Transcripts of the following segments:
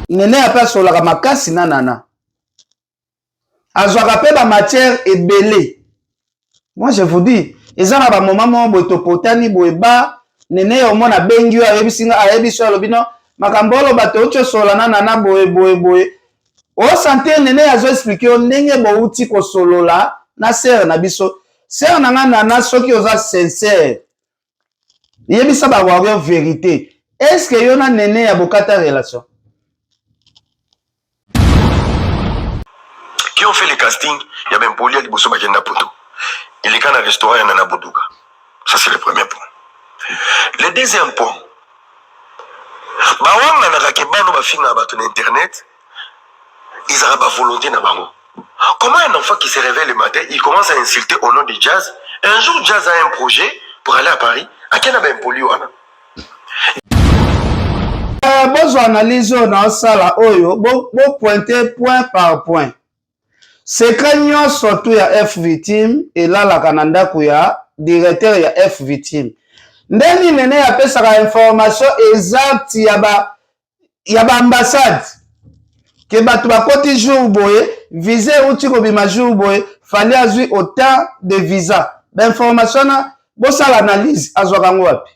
Nene a pas solaka makasi na nana. Azwaka pe ba matière ebele. Moi je vous dis, ezana ba moment mo botopotani boeba nene yo mona bengi wa yebisinga ayebiso alobino makambolo bato ocho sola na nana boye. O santé nene azo expliquer ndenge bo uti ko solola na sœur na biso. Sœur na nana soki oza sincère. Yebisa ba wa vérité. Est-ce que yona nene ya bokata relation? Qui ont fait le casting, il y a même Poli à Liboso Bagenda Poto. Il est quand un restaurant, il y en a Bodouga. Ça, c'est le premier point. Le deuxième point, Bawang na nakakebano bafinga bato na internet, ils ont la volonté na bango. Comment un enfant qui se réveille le matin, il commence à insulter au nom de Jazz? Un jour, Jazz a un projet pour aller à Paris. À quel avait un Poli wana? Bozo analyse na sala oyo, bo pointer point par point. Secret nyonso ya F victime elalaka na ndako ya directeur ya F victime. Ndeni nene apesaka information exacte ya ba ambassade. Ke bato bakoti jour boye, visa uti kobima jour boye, fallait azwi autant de visa. Ba information na bosala analyse azwaka ngo wapi.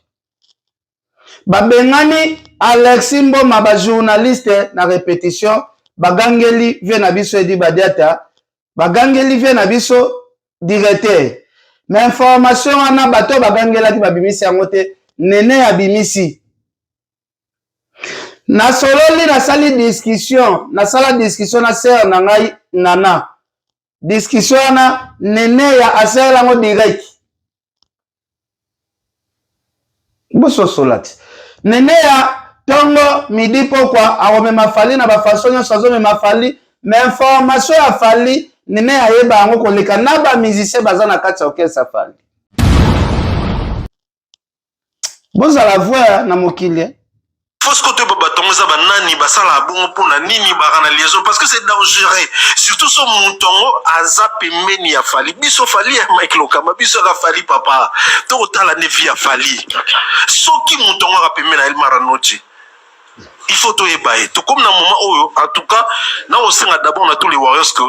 Babengani Alexis Mboma ba journaliste na répétition, bagangeli vie na biso edi badiata. Bagangeli vie na biso directeur. Mais information wana bato bagangela ki babimisi yango te nene ya bimisi. Na sololi na sali discussion, na sala discussion na sœur na ngai nana. Discussion na nene ya asela ngo direct. Boso solati. Nene ya tongo midi pokwa awomema fali na ba façon nyonso azomema fali, mais information ya fali nene ayeba yango koleka na ba musicien baza na kati ya orchestre fali. Bozala voix na mokili. Faut ce côté batongoza banani basala bongo pona nini ba liaison parce que c'est dangereux surtout son montongo aza pembeni ya fali biso fali ya Mike Lokama biso ka fali papa to otala ne via fali soki montongo ka pembeni na Elmara Noche il faut to ebaye to comme na moment oyo en tout cas na osenga d'abord na tous les warriors que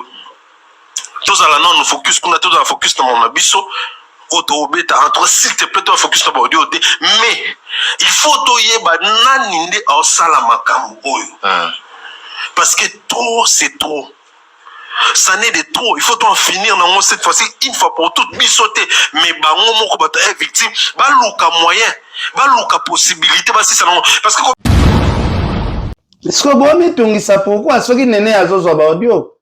tous à la non focus qu'on a tout à focus dans mon abisso auto beta entre s'il te plaît toi focus sur audio mais il faut to yeba nani nde au sala makambo oyo parce que trop c'est trop ça n'est de trop il faut en finir non cette fois-ci une fois pour toutes bisoter mais bango moko bato est victime ba luka moyen ba luka possibilité ba si ça non parce que est-ce que bon mitungisa pourquoi soki nene azozwa ba audio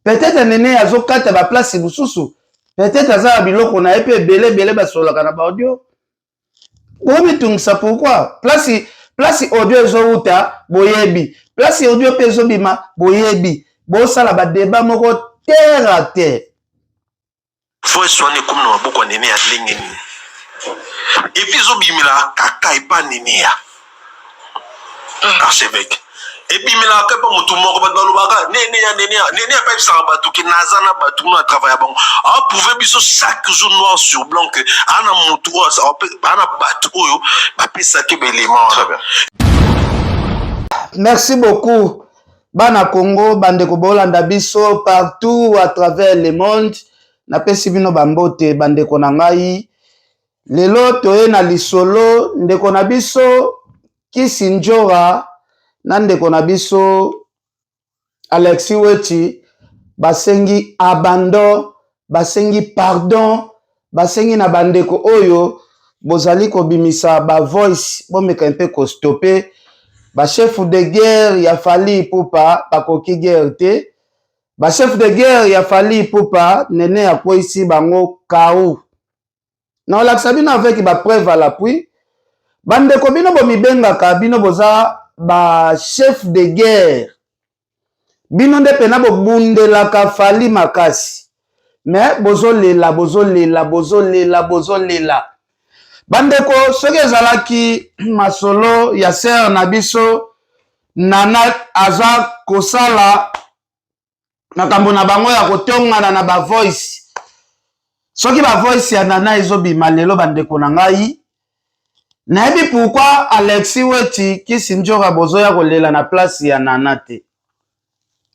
peut-être nene azokata ba place bususu peut-être aza biloko na epe belé basolaka na ba audio bon mitungisa pourquoi place audio ezouta boyebi place audio pe ezobima boyebi bosala ba débat moko terre à terre faut soigner comme na maboko nene ya lengeni et puis ezobimila kaka epa nene ya archevêque et puis mila ka pa mutu moko ba balobaka nene ya pa bisa batu ki nazana batu na travail bon a prouver biso chaque jour noir sur blanc que ana mutu ana batu oyo ba pesa ke belément. Très bien. Merci beaucoup bana Congo bande ko bolanda biso partout à travers le monde na pesi bino bambote bande ko na ngai lelo toye na lisolo ndeko na biso Kisinjora nandeko na biso Alexis Weti basengi abandon basengi pardon basengi na bandeko oyo bozali ko bimisa ba voice bomeka mpe ko stopper ba chef de guerre ya Fally Ipupa bakoki guerre te ba chef de guerre ya Fally Ipupa nene ya kwa ici bango kaou na laksa bino avec ba preuve à l'appui bandeko bino bomibengaka bino boza ba chef de guerre bino nde pena bobundelaka Fally makasi mais bozolela bandeko soki ezalaki masolo ya sœur na biso nana aza kosala makambo na bango ya kotongana na ba voice soki ba voice ya nana ezobima lelo bandeko na ngai nayebi pourquoi Alexis Weti Kisi Njora bozoya kolela na place ya Nana te.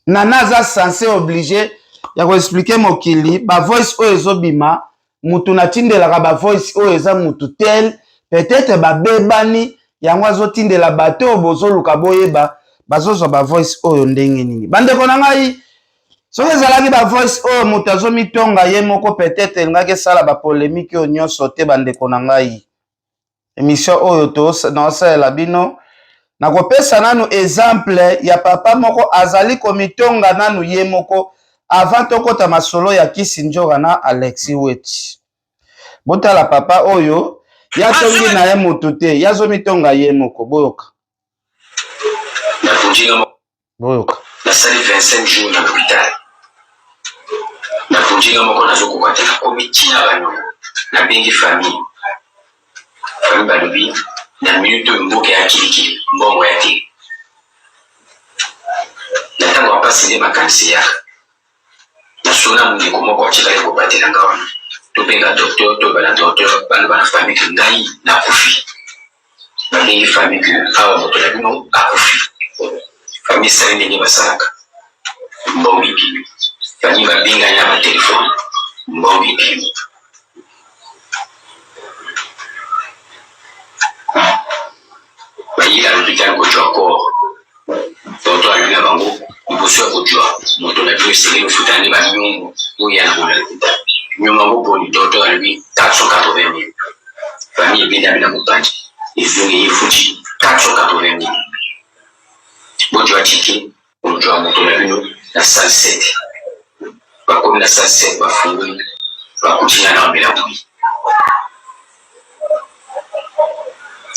Nana aza censé obligé ya ko expliquer mokili ba voice oyo ezobima mutu na tindelaka ba voice oyo eza mutu tel peut-être ba bebani yango azotindela bato bozoluka boyeba bazozwa ba voice oyo ndenge nini. Bandeko na ngai soki ezalaki ba voice oyo mutu azomitonga ye moko peut-être elingaki esala ba polémique oyo nyonso te bandeko na ngai. Émission oyo naosalela bino nakopesa nanu exemple ya papa moko azali komitonga nanu ye moko avant tokota masolo ya Kisi Njora na Alexis Weti. Botala papa oyo yatongi na ye mutu te yazomitonga ye moko boyoka. Boyoka. Nasali 25 jours na l'hôpital. Nafunjinga moko nazokoka te nakomi na bano na bengi famille. Famille balobi na minute mboke ya kiliki mbongo ya te. Natango apasile makanisi ya. Nasona mundeko moko achikale kobatela ngawana. Tobenga docteur, tobana docteur, bana famille ke ngai na kufi. Na bengi famille ke awa moto na bino akufi. Famille sali ndenge basalaka. Mbongo ipi. Famille babenga ya ba telefone. Mbongo ipi. Bayi à l'hôpital kojwa corps. Docteur alibina bango, iboso ya kojwa. Moto na bino sele mfutani ba nyongo. Oya na bola l'hôpital. Nyongo boni docteur alibi 480 000. Famille bina bina mopanje. Ezongi yifuji 480 000. Bojwa tiki, bojwa moto na bino na 107. Bakomi na 107 bafunguli. Bakutina na mbela bui.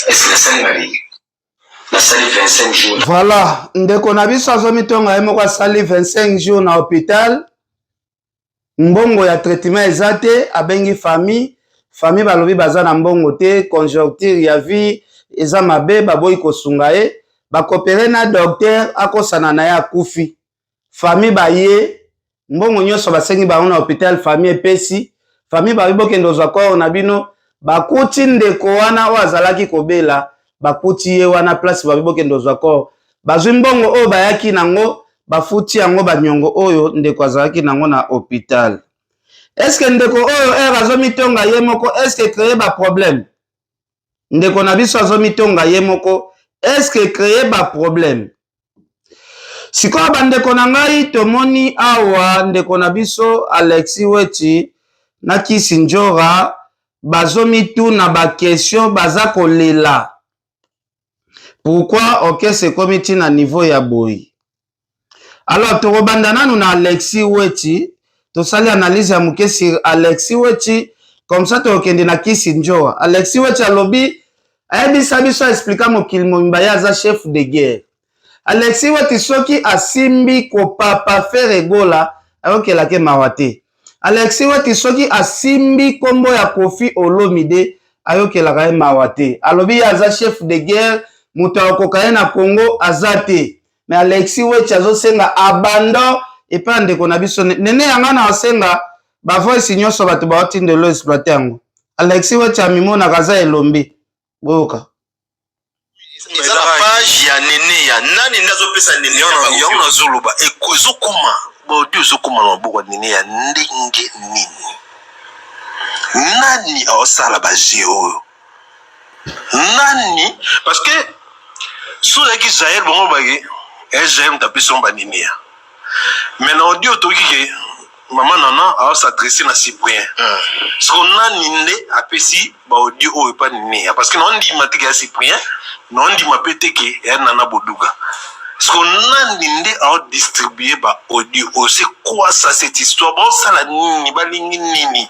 Est-ce que la salle m'a dit? La salle 25 jours. Voilà, ndeko na biso azomitonga ye moko asali 25 jours na hôpital. Mbongo ya traitement ezate abengi famille balobi baza na mbongo te, conjoncture ya vie eza mabe baboyi kosunga ye, bakopere na docteur akosana na ye akufi. Famille baye mbongo nyonso basengi bango na hôpital, famille epesi, famille babi bokende ozwa corps na bino, bakuti ndeko wana oyo azalaki kobela, bakuti ye wana place babi bokende ozwa corps. Bazwi mbongo oyo bayaki nango, bafuti yango banyongo oyo ndeko azalaki nango na hôpital. Est-ce que ndeko oyo azomitonga ye moko, est-ce que créer ba problème? Ndeko na biso azomitonga ye moko, est-ce que créer ba problème? Sikoyo bandeko na ngai tomoni awa ndeko na biso Alexis Weti na Kisi Njora bazomituna ba question baza kolela. Pourquoi okese komiti na niveau ya boyi? Alors tokobanda nanu na Alexis Weti, tosali analyse ya muke sur Alexis Weti, comme ça tokende na Kisi Njora. Alexis Weti alobi ayebisa biso explica mokili mobimba ye aza chef de guerre. Alexis Weti soki asimbi kopapa fere gola ayokelake mawa te. Alexis Weti soki asimbi kombo ya Kofi Olomide ayokelaka ye mawa te. Alobi aza chef de guerre, mutu akoka ye na Congo aza te. Mais Alexis Weti azosenga abandon epa ndeko na biso nene yanga na asenga ba voice nyonso bato baotindelo exploiter yango. Alexis Weti amimona kaza elombe. Boyoka. Eza la page ya nene ya nani nazo pesa nene ya una zuluba ekozokuma baudio zokuma na maboko nene ya ndenge nini nani aosala baje oyo nani parce que soki Israël bongo bagi Israël tapiso banini ya mais na audio tokike Maman Nana a s'adressé à Cyprien. Ce qu'on a ninde a pesi ba audio ou pas nini parce que non dit matika Cyprien, non dit ma pété que est Nana Boduga. Ce qu'on a ninde a distribué ba audio. C'est quoi ça cette histoire? Bon ça la nini balingi nini.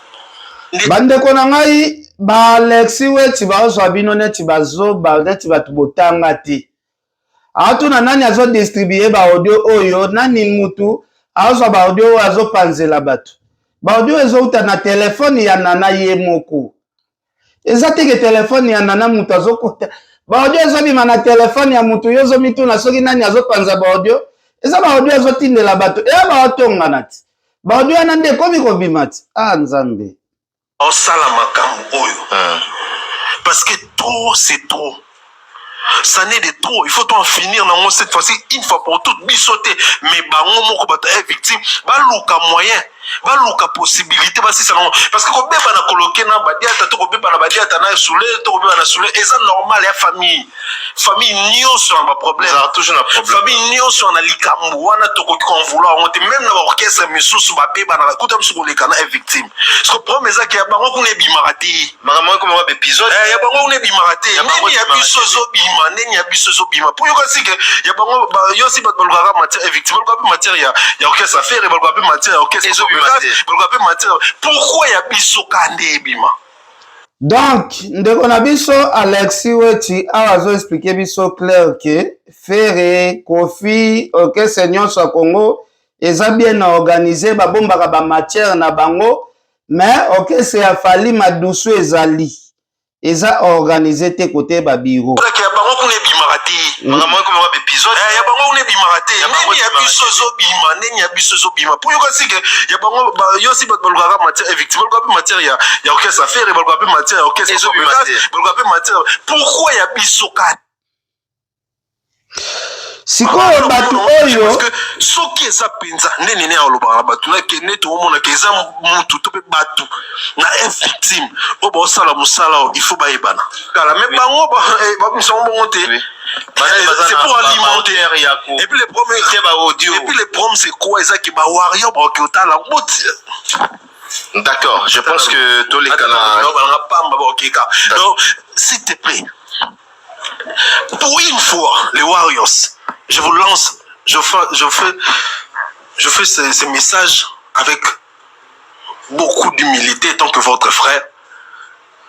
Bande ko na ngai ba Alexis Weti ba zo bino neti bazo ba neti batubotanga ti. Atuna nani azo distribuer ba audio oyo nani mutu azo ba audio azo panzela bato. Ba audio ezo uta na telefone ya Nana ye moko. Eza teke telefone ya Nana mutu azo kota. Ba audio ezo bima na telefone ya mutu yozo mitu na soki nani azo panza ba audio. Eza ba audio ezo tindela bato. E ba otonga nati. Ba audio na nde komi ko bimati. Ah Nzambe. Osala makambo oyo. Parce que trop, c'est trop. Ça n'est de trop. Il faut en finir dans cette fois-ci, une fois pour toutes, bisoter. Mais bango moko bata est victime. Baluka moyen. Baluka possibilité. Parce que quand bébé na coloqué na badiata, to bébé na badiata na soulé, to bébé na soulé. Et ça normal, la famille. Famille nion sur un problème. Ça a toujours un problème. Famille nion sur un likambo. Wana to qu'on vouloir. On te même dans l'orchestre, mais sous ba bébé na la koutam sur les canaux est victime. Ce que problème c'est qu'il y a bango qu'on est bimarati. Maman comme un épisode. Il y a bango qu'on est bimarati. Même il y a bisozo bima. Neni abisozo bima pour yoka que ya bango yo si bat balgara matière victime balgara matière ya orchestre affaire et balgara matière orchestre balgara matière pourquoi ya biso kande bima. Donc ndeko na biso Alexis Weti awazo expliquer biso clair que Ferré Kofi orchestre nyonso ya Congo eza bien organisé babombaka ba matière na bango mais orchestre ya Fally Madusu ezali eza organisé te côté ba bureau. On est bimarati. Maman comme un épisode. Il y a bango on est bimarati. Neni ya bisozo bima, neni ya bisozo bima. Pour yoka que ya bango yo si bat balgara matière victime balgara matière ya orchestre affaire et balgara matière orchestre balgara matière. Pourquoi ya biso ka sikoyo batu oyo parce que soki eza penza nene ne alobaka batu na kene to omona ke eza mutu to pe batu na victime o ba osala musala il faut ba ebana kala mais bango ba misongo bongo te c'est pour alimenter et puis les problèmes c'est ba audio et puis les problèmes c'est quoi eza ki ba warrior ba ki otala boti. D'accord, je pense que tous les canaux donc s'il te plaît pour une fois les Warriors je vous lance, je fais ces messages avec beaucoup d'humilité tant que votre frère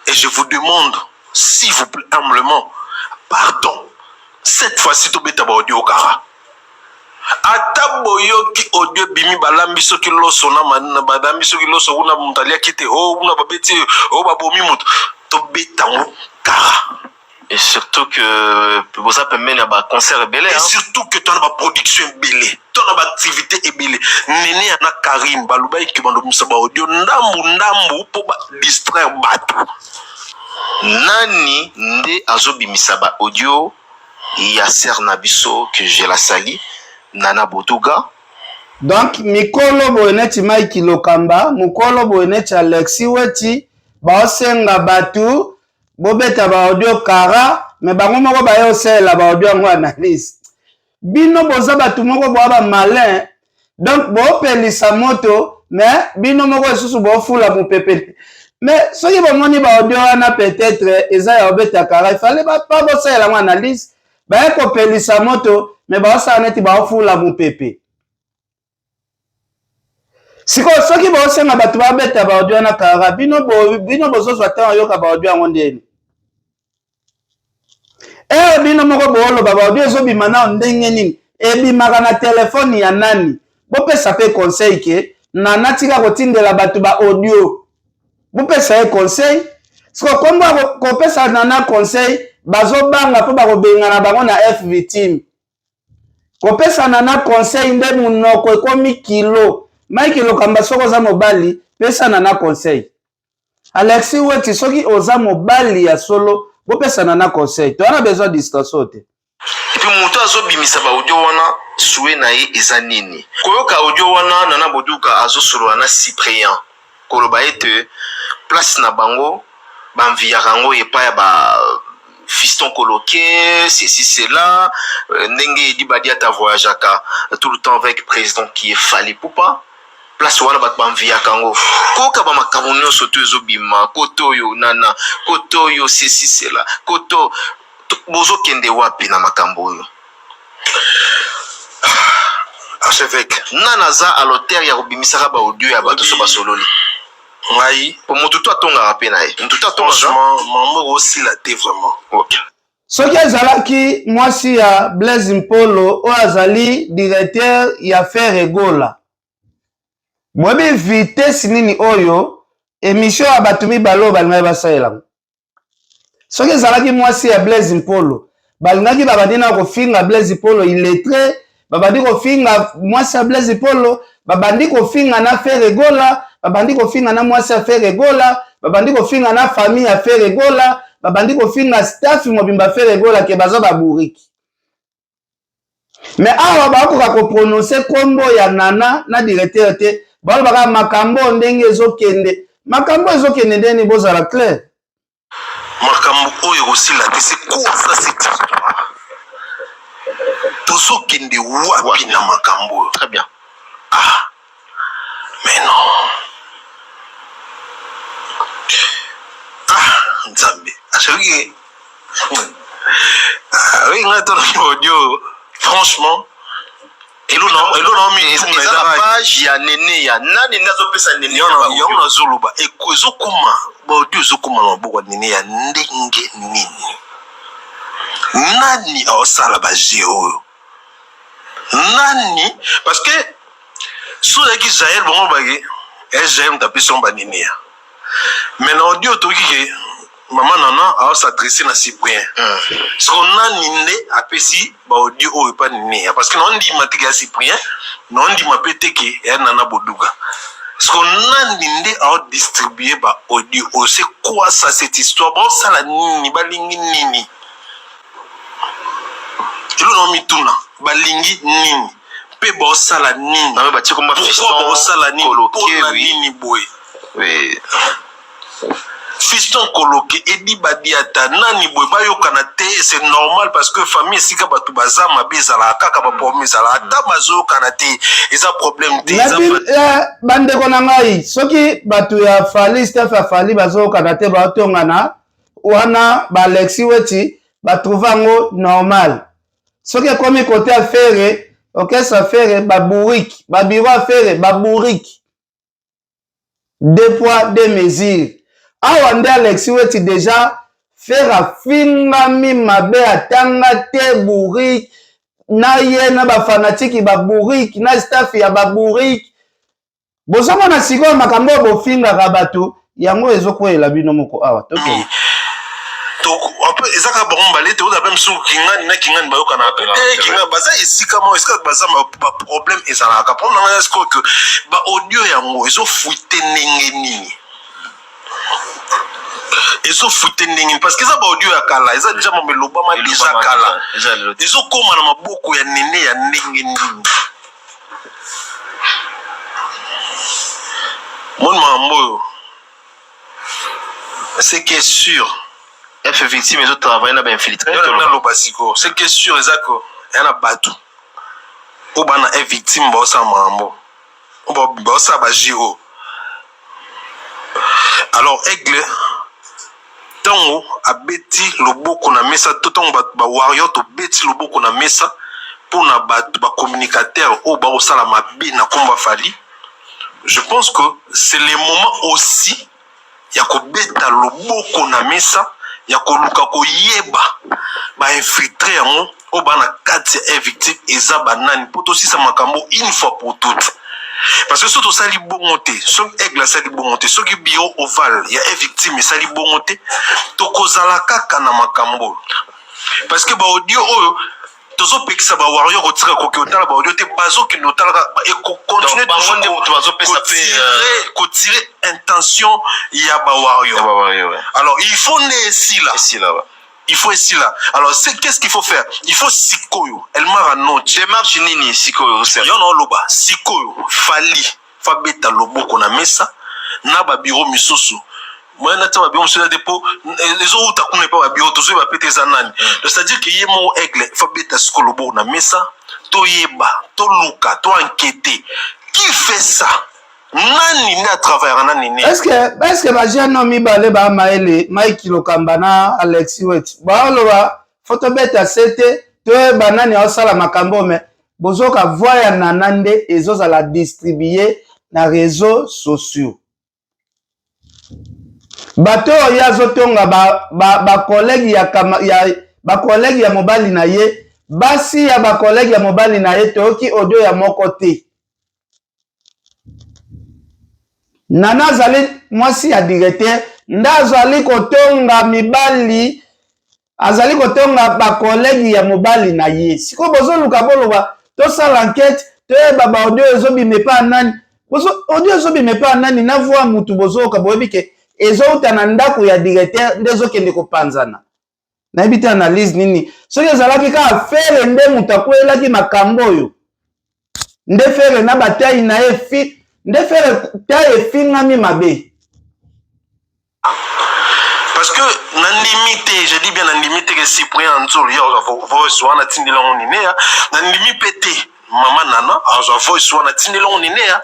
et je vous demande s'il vous plaît humblement pardon cette fois-ci to beta ba audio kara ata boyoki audio bimi balambi soki loso na manana badambi soki loso kuna mutalia kite o una babeti o babomi moto to beta kara. Et surtout que ça peut mener à un concert belé. Et surtout que tu as une production belé, tu as une activité belé. Néné ana Karim, baluba qui m'a donné ça audio, ndambu pour distraire batu. Nani nde azobi misaba audio Yasser Nabiso que je la sali, Nana Botuga. Donc mikolo boeneti Mike Lokamba, mukolo boeneti Alexis Weti, baosenga batu. Bobeta ba audio kara mais bango moko ba yo sela ba audio ngo analyse bino boza batu moko bo ba malin donc bo pelisa moto mais bino moko esusu bo fula mo pepe mais soki ba moni ba audio wana peut-être eza ya obeta kara il fallait pas bo sela ngo analyse ba ko pelisa moto mais ba sa neti ba fula mo pepe siko soki bo senga batu ba beta ba audio na kara bino bozo zwata yo ka ba audio ngo ndeni. Bino moko boolo baba audio ezobima na ndenge nini ebimaka na telefone ya nani bopesa pe conseil ke nana tika kotindela batu ba audio bopesa ye conseil siko kombo kopesa nana conseil bazobanga po bakobenga na bango na F victime kopesa nana conseil nde munoko ekomi kilo Mike Lokamba soko za mobali pesa nana conseil Alexis Weti soki oza mobali ya solo bopesa nana conseil tu as besoin de distance te et puis muto azobimisa ba audio wana soué na ye eza nini koyoka audio wana Nana Boduka azosolo na Cyprien koloba ete place na bango bamvia rango epa ya ba fiston coloqué ceci cela ndenge di badia ta voyageaka tout le temps avec président qui est Fally Poupa place wana bat bamvia kango koka ba makambo nyonso to ezobima koto yo nana koto yo ceci cela koto bozo kende wapi na makambo oyo archevêque nanaza à l'auteur ya kobimisaka ba audio ya bato so basololi ngai po mutu to atongaka pe na ye mutu to atongaka franchement maman aussi la té vraiment okay. soki azalaki mwasi ya Blaise Mpolo oyo azali directeur ya Fer Egola boyebi vitesse nini oyo émission ya bato mibale oyo balingaki basalela soki ezalaki mwasi ya Blaise Mpolo balingaki babandi na kofinga Blaise Mpolo illettré babandi kofinga mwasi ya Blaise Mpolo babandi kofinga na Fer Egola babandi kofinga na mwasi ya Fer Egola babandi kofinga na famille ya Fer Egola babandi kofinga staff mobimba fere gola ke baza baburiki. Mais awa bakoka ko prononcer kombo ya Nana na directeur te ba baka makambo ndenge ezokende makambo ezokende ndeni bozala clair makambo oyo kosila te c'est quoi ça cette histoire tozokende wapi na makambo Très bien. ah mais non ah nzambe achaki oui ngato na audio franchement elo na mi eza na page ya nene ya nani nazopesa nene yango nazoloba ezokoma baaudio ezokoma na maboko ya nene ya ndenge nini nani aosala baje oyo nani parce que so oyaki jael bango bake jael mutapesa banene ya mais na audio toki ke mama Nana aosadresse na Cyprien siko nani nde apesi baaudio oyo epa nene parce que naondima teke ya Cyprien naondima mpe teke ya Nana Boduka siko nani nde aodistribue baaudio oyo c'est quoi ça cette histoire baosala nini balingi nini elo na mituna balingi nini mpe baosala nini pourquoi baosala nini mpona nini boye fiston koloke edi badiata nani boye bayokana te c'est normal parce que famille esika bato baza mabe ezalaka kaka baproblème ezalaka ata bazoyokana te eza problème te bandeko na ngai soki bato ya fali staff ya fali bazoyokana te baotongana wana baalexi weti batrouve yango normal soki ekomi kote affaire okese affaire baburiki babiro affaire baburiki deux poids deux mesures awa nde Alexis weti déjà faire afingami mabe atanga te buriki na ye na bafanatiki baburiki na staff ya baburiki bozomona sikoyo makambo oyo bofingaka bato yango ezokweyela bino moko awa tokende ezaka bango mbala ete oza mpe mosuku kingani na kingani bayokana te kingani baza esika moko esika baza baproblème ezalaka mpo na ngai sikoyo ke baaudio yango ezofuite ndenge nini ezofuite ndenge nini parce que eza baaudio ya kala eza deja mambo elobama deja kala ezokóma na maboko ya nene ya ndenge nini moni makambo oyo c'est qui est sûr F victime ezo travailler na ba infiltré naloba sikoyo c'est qui est sûr eza ko ya na bato oyo bana e victime baosala makambo baosala bagiro alors aigle ntango abeti loboko na mesa to ntango bawarrior tobeti loboko na mesa mpona bato bacommunicateur oyo bakosala mabe na nkombo afali je pense que c'est le moment aussi ya kobeta loboko na mesa ya koluka koyeba bainfiltre yango oyo bana kati ya victime eza banani mpo tosisa makambo une fois pour toutes parce que soki tosali bongo te soki aigle asali bongo te soki biro ovale ya victime esali bongo te tokozala kaka na makambo parce que baaudio oyo tozopekisa bawarrior kotika koki otala baaudio te bazokende otalaka ekocontinue kotire intention ya bawarrior alors il faut ne esila il faut esila alors qu'est-ce qu'il faut faire il faut sikoyo elmara note démarche nini sikoyo yo na oloba sikoyo fali fabeta loboko na mesa na babiro misusu moyena te babiro misusu te mpo ezouta kuna epa babiro tozoyeba pe te eza nani c'est-à-dire ke ye moko aigle fabeta sikoyo loboko na mesa toyeba toluka toankete qui fait ça nani nde atravaillera na nini est-ce que bajeno mibale bamaele Mike Lokamba na Alexis weti baoloba fotobeta sete toyeba nani aosala makambo me bozoka voi ya Nana nde ezozala distribue na réseaux sociaux bato oyo azotonga bakolege ya mobali na ye basi ya bakolege ya mobali na ye toyoki audio ya moko te Nana azali mwasi ya directeur nda azali kotonga mibali azali kotonga bakolegi ya mobali na ye siko bozoluka boloba tosala enquête toyeba baaudio ezobima epa nani audio ezobima epa nani na voix mutu bozoyoka boyebi ke ezouta na ndako ya directeur nde ezokende kopanzana nayebi te analyse nini soki ezalaki kaka fere nde moto akwelaki makambo oyo nde fere na batai na ye nde fere tai efingami mabe. Parce que na limite, je dis bien na limite que Cyprien Anzol ya voice wana tindela on inea na limite pété maman nana a voice wana tindela on inea.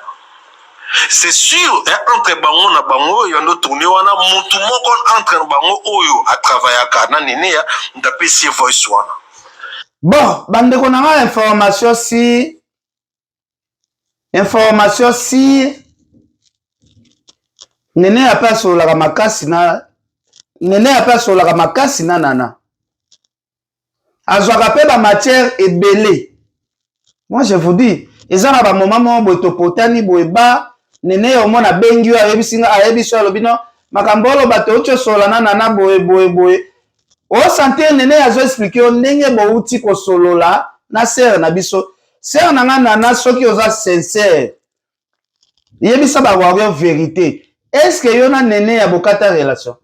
C'est sûr entre bango na bango yo ndo tourner wana mutu moko entre bango oyo a travailler ka na inea ndape si voice wana. Bon, bande ko na information si nene apa so la makasi na nene apa so la makasi na nana azwaka pe ba matière ebele. Moi je vous dis ezana ba moment mo botopotani boeba nene yo mona bengi yo ayebisinga ayebiso lobino makambolo bato ocho sola na nana boye o santé nene azo expliquer o ndenge bo uti ko solola na sœur na biso sœur na nga nana soki oza sincère yebisa ba wa vérité. Est-ce que yo na nene ya bokata relation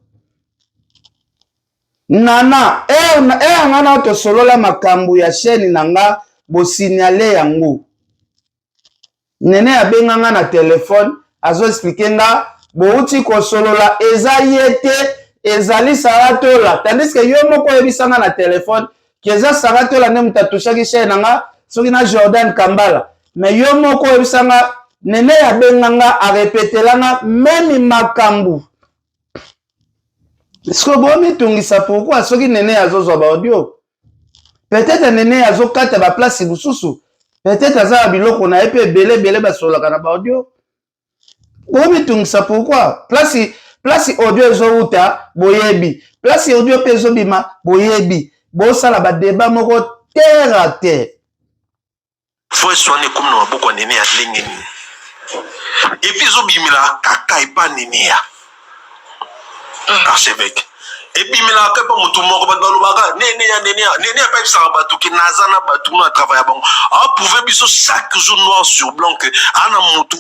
nana ngana to solola makambu ya chaîne nanga bo signaler yango nene abenga nga na téléphone azo expliquer nga bo uti ko solola eza yete ezali saratola tandis que yo moko yebisanga na téléphone keza saratola ne mutatushaki chaîne nanga soki na Jordan Kambala mais yo moko yebisanga nene abenga nga a répételanga même makambu. Est-ce que bon mitungisa pourquoi soki nene azozwa ba audio peut-être nene azokata ba place bususu peut-être aza biloko na epe belé basolaka na ba audio bon mitungisa pourquoi place audio ezouta boyebi place audio pe ezobima boyebi bosala ba débat moko terre à terre Faut soigner comme na maboko nene ya ndenge et puis ezobimela kaka epa nene ya archevêque et puis mela ka pa mutu moko ba balobaka nene pa bisa batu ki nazana batu na travailler bon a prouver biso chaque jour noir sur blanc que ana mutu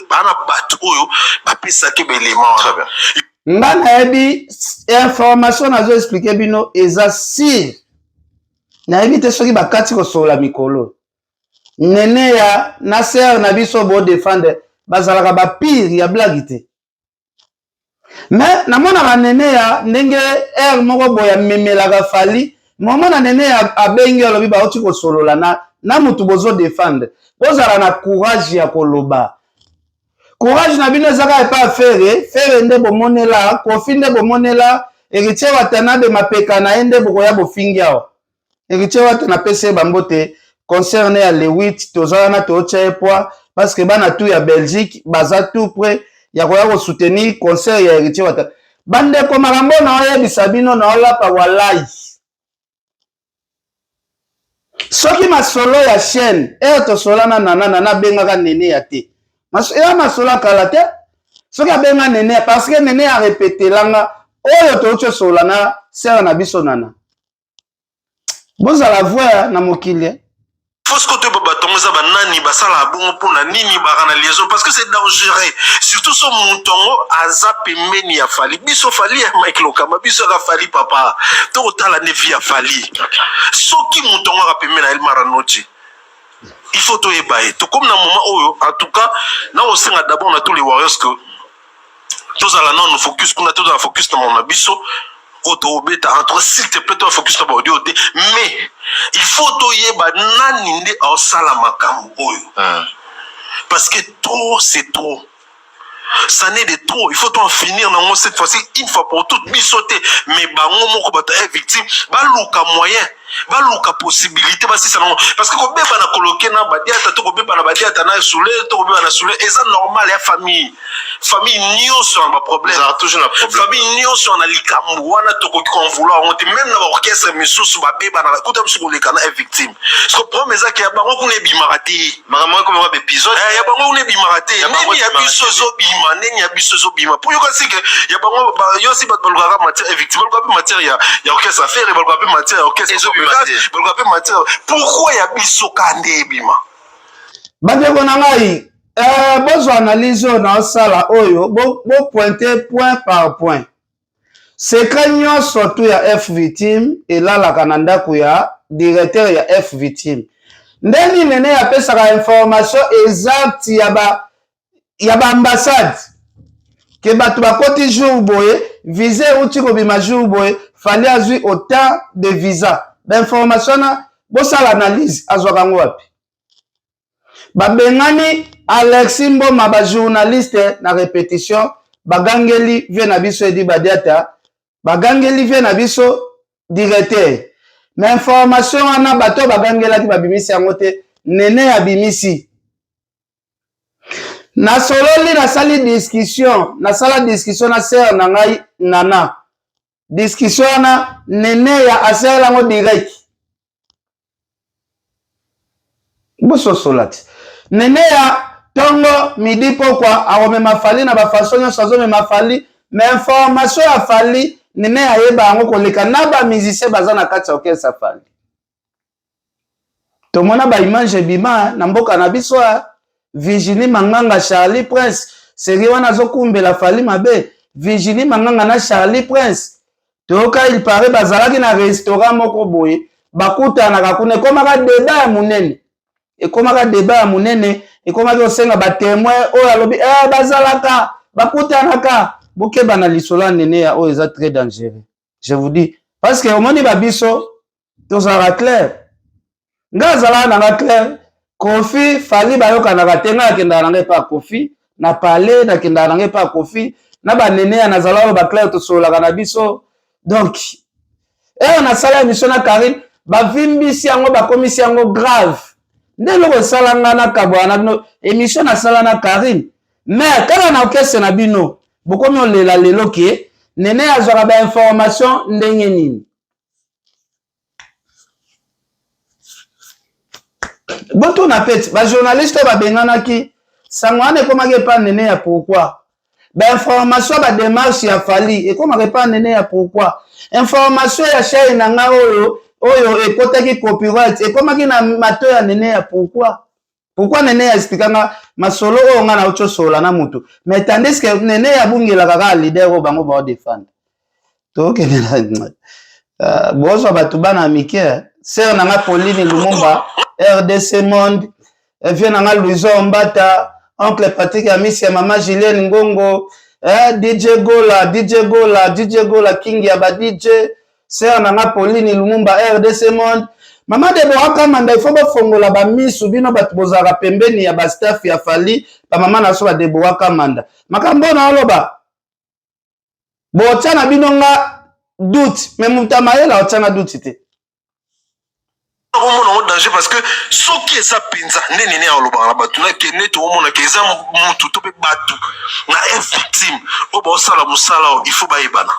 ana batu oyo ba pesa ke belément très bien ngana yebi information nazo expliquer bino eza si na yebi te soki bakati ko sola mikolo nene ya na sœur na biso bo défendre bazalaka ba pire ya blague te. Mais namona ba nene ya ndenge moko boya memelaka fali momona nene ya abengi alobi ba oti ko solola na mutu bozo défendre bozala na courage ya koloba courage na bino ezaka epa fere nde bomonela kofi nde bomonela héritier watanabe mapeka na ende bokoya bofingi awa héritier watana pese bambote concerne ya le 8 tozala na tocha poa parce que bana tout ya Belgique baza tout près ya koya ko soutenir concert ya héritier watana bande ko makambo na oyebisa bino na olapa walai soki masolo ya chaîne to solana nana bengaka nene ya te masolo kala te soki abenga nene parce que nene a répété langa oyo tocho solana sœur na biso nana bozala voix na mokili faut que tu batongoza banani basala bongo pona nini bakana liaison parce que c'est dangereux surtout son montongo aza pembeni ya fali biso fali ya Mike Lokama biso ka fali papa to otala ne via fali soki montongo ka pembeni na El Maranochi il faut to ebaye to comme na moment oyo en tout cas na osenga d'abord na tous les warriors que tous ala non focus kuna tous ala focus na mon biso autobeta entre s'il te plaît toi focus na audio te mais il faut toyeba nani nde osala makambo oyo parce que trop c'est trop ça n'est de trop il faut en finir non cette fois-ci une fois pour toutes bisoter mais bango moko bato est victime baluka moyen baluka possibilité basi ça non parce que ko beba na coloquer na badiata to ko beba na badiata na soule to ko beba na soule et ça normal ya famille nion sur un problème ça toujours un problème famille nion sur na likambo wana to ko vouloir on même na orchestre misusu ba beba na kuta msuko lekana est victime parce que problème ça que bango ko ne bimarati maman comme un épisode ya bango ne bimarati neni ya biso zo bima neni ya biso zo bima pour yo kasi que ya bango yo si ba balugara matière victime ba matière ya orchestre affaire ba matière orchestre pourquoi ya biso kande bima bandeko na ngai Bozo analyse na sala oyo bo pointer point par point. Secret nyonso tu ya F victime elalaka na ndako ya directeur ya F victime. Ndeni nene yapesaka information exacte ya ba ambassade. Ke bato bakoti jour boye, visa uti kobima jour boye, fallait azwi autant de visa. Ba information na bosala analyse azwaka ngo wapi. Babengani Alexis Mboma ba journaliste na répétition bagangeli vie na biso edi badiata bagangeli vie na biso directeur. Mais information wana bato bagangelaki babimisi yango te nene ya bimisi. Na sololi na sali discussion na sala discussion na sœur na ngai Nana. Discussion na nene ya asela ngo direct. Boso solati. Nene ya tongo midi pokwa awomema fali na bafaso nyonso azomema fali mais information ya fali nene ayeba yango koleka na ba musicien baza na kati ya orchestre fali. Tomona ba image bima na mboka na biso Virginie Manganga Charlie Prince seri wana azokumbela fali mabe Virginie Manganga na Charlie Prince toka il paraît bazalaki na restaurant moko boye bakutanaka kuna ekomaka débat ya munene ekomaka débat ya munene ekomaki osenga batémoin oyo alobi bazalaka bakutanaka bokeba na lisola nene ya oyo eza très dangereux. Je vous dis parce que omoni babiso tozalaka clair nga azalaka nanga clair Kofi fali bayokanaka te nga akendaka nanga epa Kofi na pale nakendaka nanga epa Kofi na banene ya nazala oyo baclair tosololaka na biso donc nasala émission na Karine bavimbisi yango bakomisi yango grave nde loko esala nga na kabwana bino émission nasala na Karine mais kaka na orchestre na bino bokomi olela lelo ke nene azwaka bainformation ndenge nini. Boto na peti ba journaliste babenganaki sango wana ekomaki epa nene ya pourquoi bainformation badémarche ya fali ekomaki epa nene ya pourquoi information ya chaîne na nga oyo ekotaki copyright ekomaki na mato ya nene ya pourquoi nene ya expliquanga masolo oyo nga na ochosola na mutu mais tandis que nene ya bungelaka kaka leader oyo bango bao défendre tokende na bozwa bato bana mike sœur nanga Pauline Lumumba RDC Monde vie nanga Louison Mbata oncle Patrick Amisi ya mama Julienne Ngongo DJ Gola King ya ba DJ sœur nanga Pauline Lumumba RDC Monde mama Deborah Kamanda il faut bafongola ba misu bino bato bozaka pembeni ya ba staff ya fali ba mama na so ba Deborah Kamanda makambo na oloba botia na bino nga doute mais mutamayela otia na doute te on danger parce que ce qui est ça penza nene ya oloba na batu na kene to omona ke za mutu to pe batu na victime o ba sala musala il faut baibana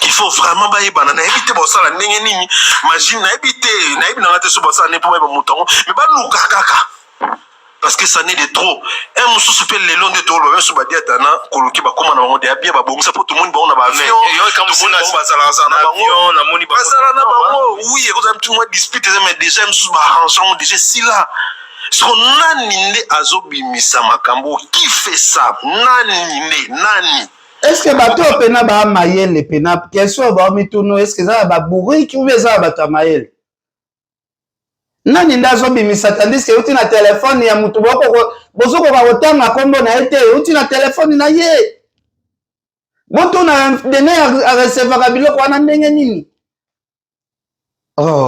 il faut vraiment baibana na éviter ba sala ndenge nini machine na éviter na ibina ngate so ba sala ne po ba mutango mais ba luka kaka parce que ça n'est de trop un musu super le long de tout le so ba diata na koloki ba koma na bango de abia ba bongisa po tout monde ba on ba avion yo comme si na bazala na bango na moni ba bazala na bango oui vous avez tout moi dispute mais déjà musu ba arrangement déjà si là son nani nde azobimisa makambo qui fait ça nani est-ce que bato pena ba mayele pena question ba mituno est-ce que ça ba bourri qui ou ça ba ta mayele nani ndazo bimisa tandis que uti na téléphone ya mutu boko bozoko ka otanga kombo na ete uti na téléphone na ye boto na dene a recevoir biloko wana ndenge nini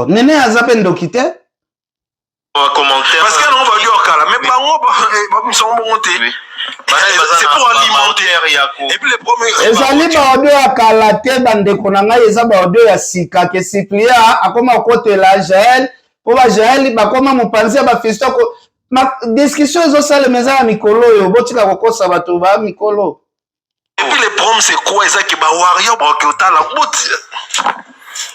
nene azape ndokite commentaire parce que non va dire kala mais bango ba msongo monter c'est pour alimenter et puis les premiers ezali ba audio ya kala te bandeko na ngai eza ba audio ya sika ke Cyprien akoma kotela Jaël po ba Jaël bakoma mopanzi ba fisto ko discussion ezosala meza ya mikolo yo botika kokosa bato ba mikolo et puis les problèmes c'est quoi ça qui ba warrior ba okotala boti.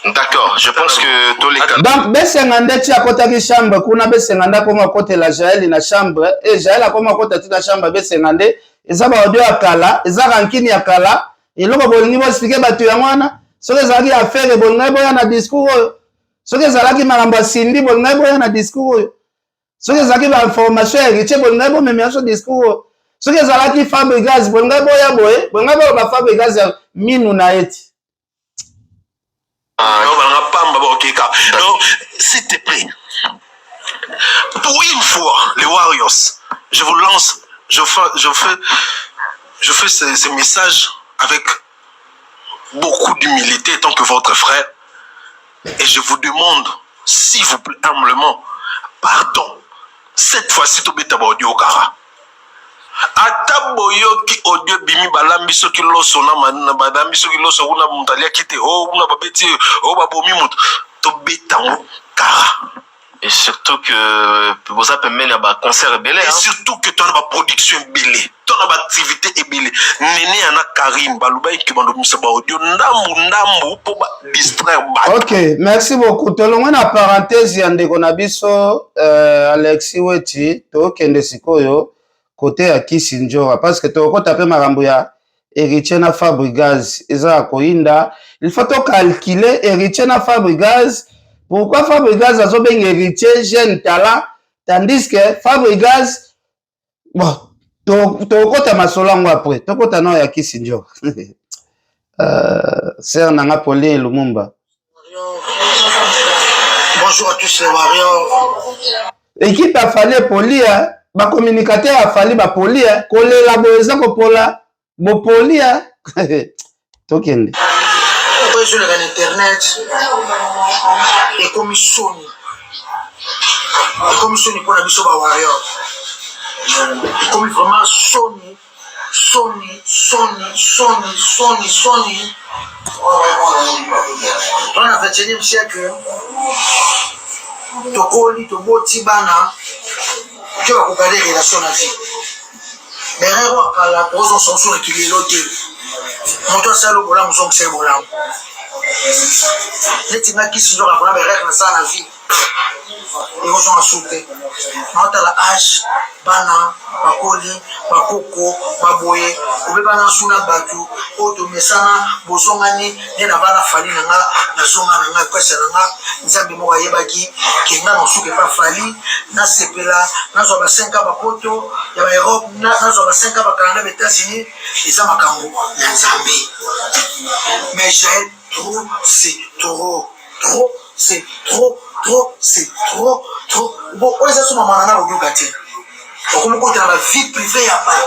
D'accord, je pense que tous les cas. Donc, Bessengande tu akotaki chambre kuna Bessengande koma kotela Jaël na chambre et Jaël akoma kotati na chambre Bessengande eza ba audio ya kala eza rankini ya kala eloko bolingi bo expliquer bato ya mwana soki ezalaki affaire bolingi boya na discours oyo soki ezalaki makambo ya sindi bolingi boya na discours oyo soki ezalaki bainformation héritier bolingai bomemela so discours soki ezalaki Fabregas bolingai boya boye bolingai boloba Fabregas ya minu na ye ti donc s'il te plaît pour une fois les Warriors je vous lance je fais ce message avec beaucoup d'humilité tant que votre frère et je vous demande s'il vous plaît humblement pardon cette fois-ci tobeta ba audio kara ata boyoki audio bimi balambi soki loso na manina badambi soki loso kuna mutalia kite o kuna babeti o babomi mutu tobeta ngo kara. Et surtout que vous avez mené à concert belé. Et surtout que tu as une production belé, tu as une activité belé. Néné ana Karim, baluba qui m'a donné ça audio ndambu pour distraire. Ok, merci beaucoup. Tout le monde a parenthèse yande konabiso Alexis Weti to kende sikoyo côté à Kisinjora parce que to ko taper marambo ya héritier na Fabregas eza koinda il faut to calculer héritier na Fabregas. Pourquoi Fabregas a son héritier, jeune talent, tandis que Fabregas, bon, tokota masolango après, tokota no ya Kisinjo. Sœur Nanga Pauline Lumumba. Bonjour à tous les Warriors. Équipe a fallu poli, ba communicateur a fallu ba poli, kolela boeza ko pola, bo poli, tokende. Sur l'internet et comme Sony pour la mission Warrior comme vraiment Sony dans le 21e siècle tokoli toboti bana tu vas regarder les relations de la vie mais rero akala tozo sonso ekilelo te moto asalo bolamu zonse bolamu neti nga Kisinjo kapona berek na sa na vie ekozonga supe naotala age bana bakoli bakoko baboye obeba na suna bato oyo tomesana bozongani nde na bana fali na nga nazonga na nga kwesa na nga nzambe moko ayebaki kenga na suka epa fali nasepela nazwa basenka bapoto ya baeurope nazwa basenka bakanada baétats-unis eza makambo ya nzambe mais j'ai trop c'est trop c'est trop bon oyo eza so mamana na koyoka te okomi kotala ba vie privée ya bato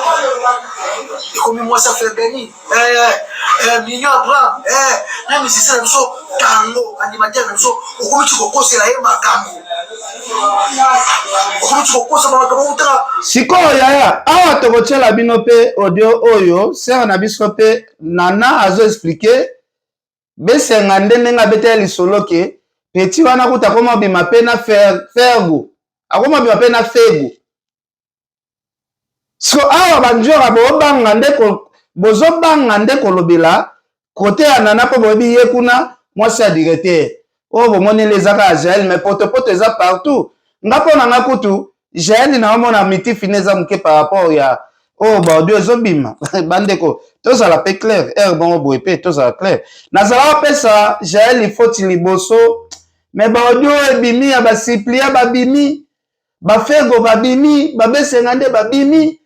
ekomi mwasi afere beni mignon abraham na musicien na biso tango animateur na biso okomi ti kokosela ye makambo okomi ti kokosela makambo otala sikoyo yaya awa tokotiela bino mpe audio oyo sere na biso mpe nana azoexplike besenga nde ndenge abetela lisolo ke peti wana kuta akoma bima mpe na fergo akoma bima mpe na fego so awa banjora bozobanga nde kolobela kote ya nana mpo boyebi ye kuna mwasi ya directeur oyo bomoneli ezaka ya Jael mais potopoto eza partout nga mpo na nga kutu Jael naomona mitifine eza moke par rapport ya oyo baaudio ezobima bandeko tozala mpe clair ere bongo boye mpe tozala clair nazala kopesa Jael ifoti liboso mais baaudio ebimi ya basiplia babimi bafego babimi babesenga nde babimi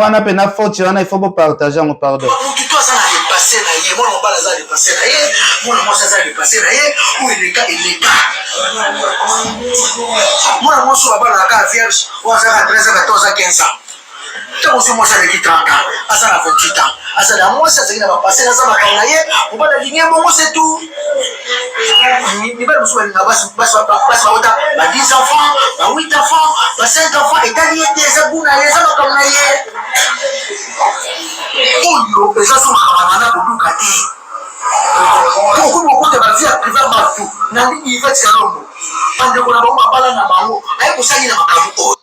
wana mpe na foti wana ifo bopartage yango pardon motutu aza na dépassé na ye mwana mobala aza dépassé na ye mwana mwasi aza dépassé na ye oyo eleka mwana mwasi oyo abalaka ya vierge oyo azaka 13 ans 14 ans 15 ans ntango so mwasi aleki 30 ans aza na 28 ans azala mwasi azali na bapase aza makambo na ye mobala alingi bongo c'est tout mibali mosusu balinga basi bauta ba 10 enfants ba 8 enfants ba 5 enfants etali ye te eza buna ye eza makambo na ye oyo eza so makambo na koluka te okomi okota bavie ya privé bato na ndingi ivete kalongo bandeko na bango babala na bango aye kosali na makambo oyo.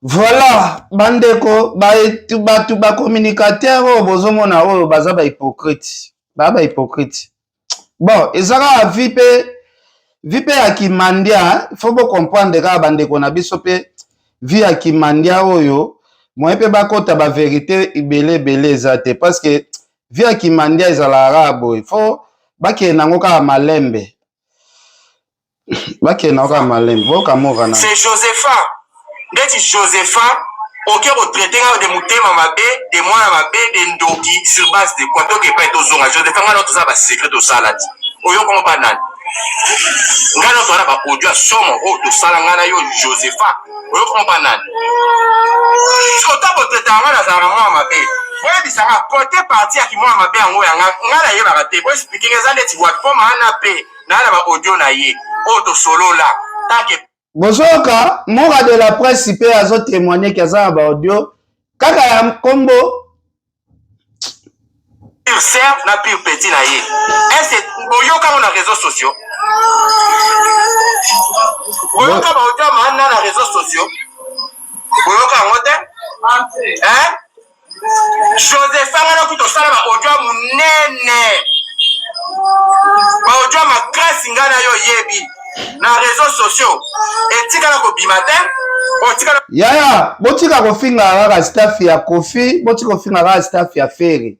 Voilà, bandeko, batu ba communicateur oyo bozomona oyo baza ba hypocrite. Ba hypocrite. Bon, ezaka vie pe ya kimandia, faut bo comprendre ka bandeko na biso pe vie ya kimandia oyo, moye pe bakota ba vérité ibele ezate parce que vie ya kimandia ezala arabo, il faut bake nango ka malembe. Bake nango ka malembe, boka mora na. C'est Josepha. ndeti Josepha oke retraité de mutema mabe de mwana mabe de ndoki sur base de quoi to ke pa to zonga Josepha ngana to za ba secret to saladi oyo ko ba nani ngana to ba audio somo o to sala ngana yo Josepha oyo ko ba nani so ta retraité ngana za mwana mabe ouais bisanga côté parti ya ki mwana mabe ngo ya ngana ye ba te bo expliquer que ça ndeti wa po mana pe na ba audio na ye o to solo la tanke Bozoka, Moura de la presse peut azo témoigner qu'il y a un audio. Kaka ya combo. Pire serre, na pire petit na ye. Est-ce que yoka on a réseaux sociaux? Yoka ba audio man na réseaux sociaux. Yoka ngote? Hein? Joseph ngana kuto sala ba audio munene. Ba audio ma grâce ngana yo yebi. Na réseaux sociaux etika na ko bimatin otika Yaya botika ko finga kaka staff ya Kofi botika ko finga kaka staff ya Ferry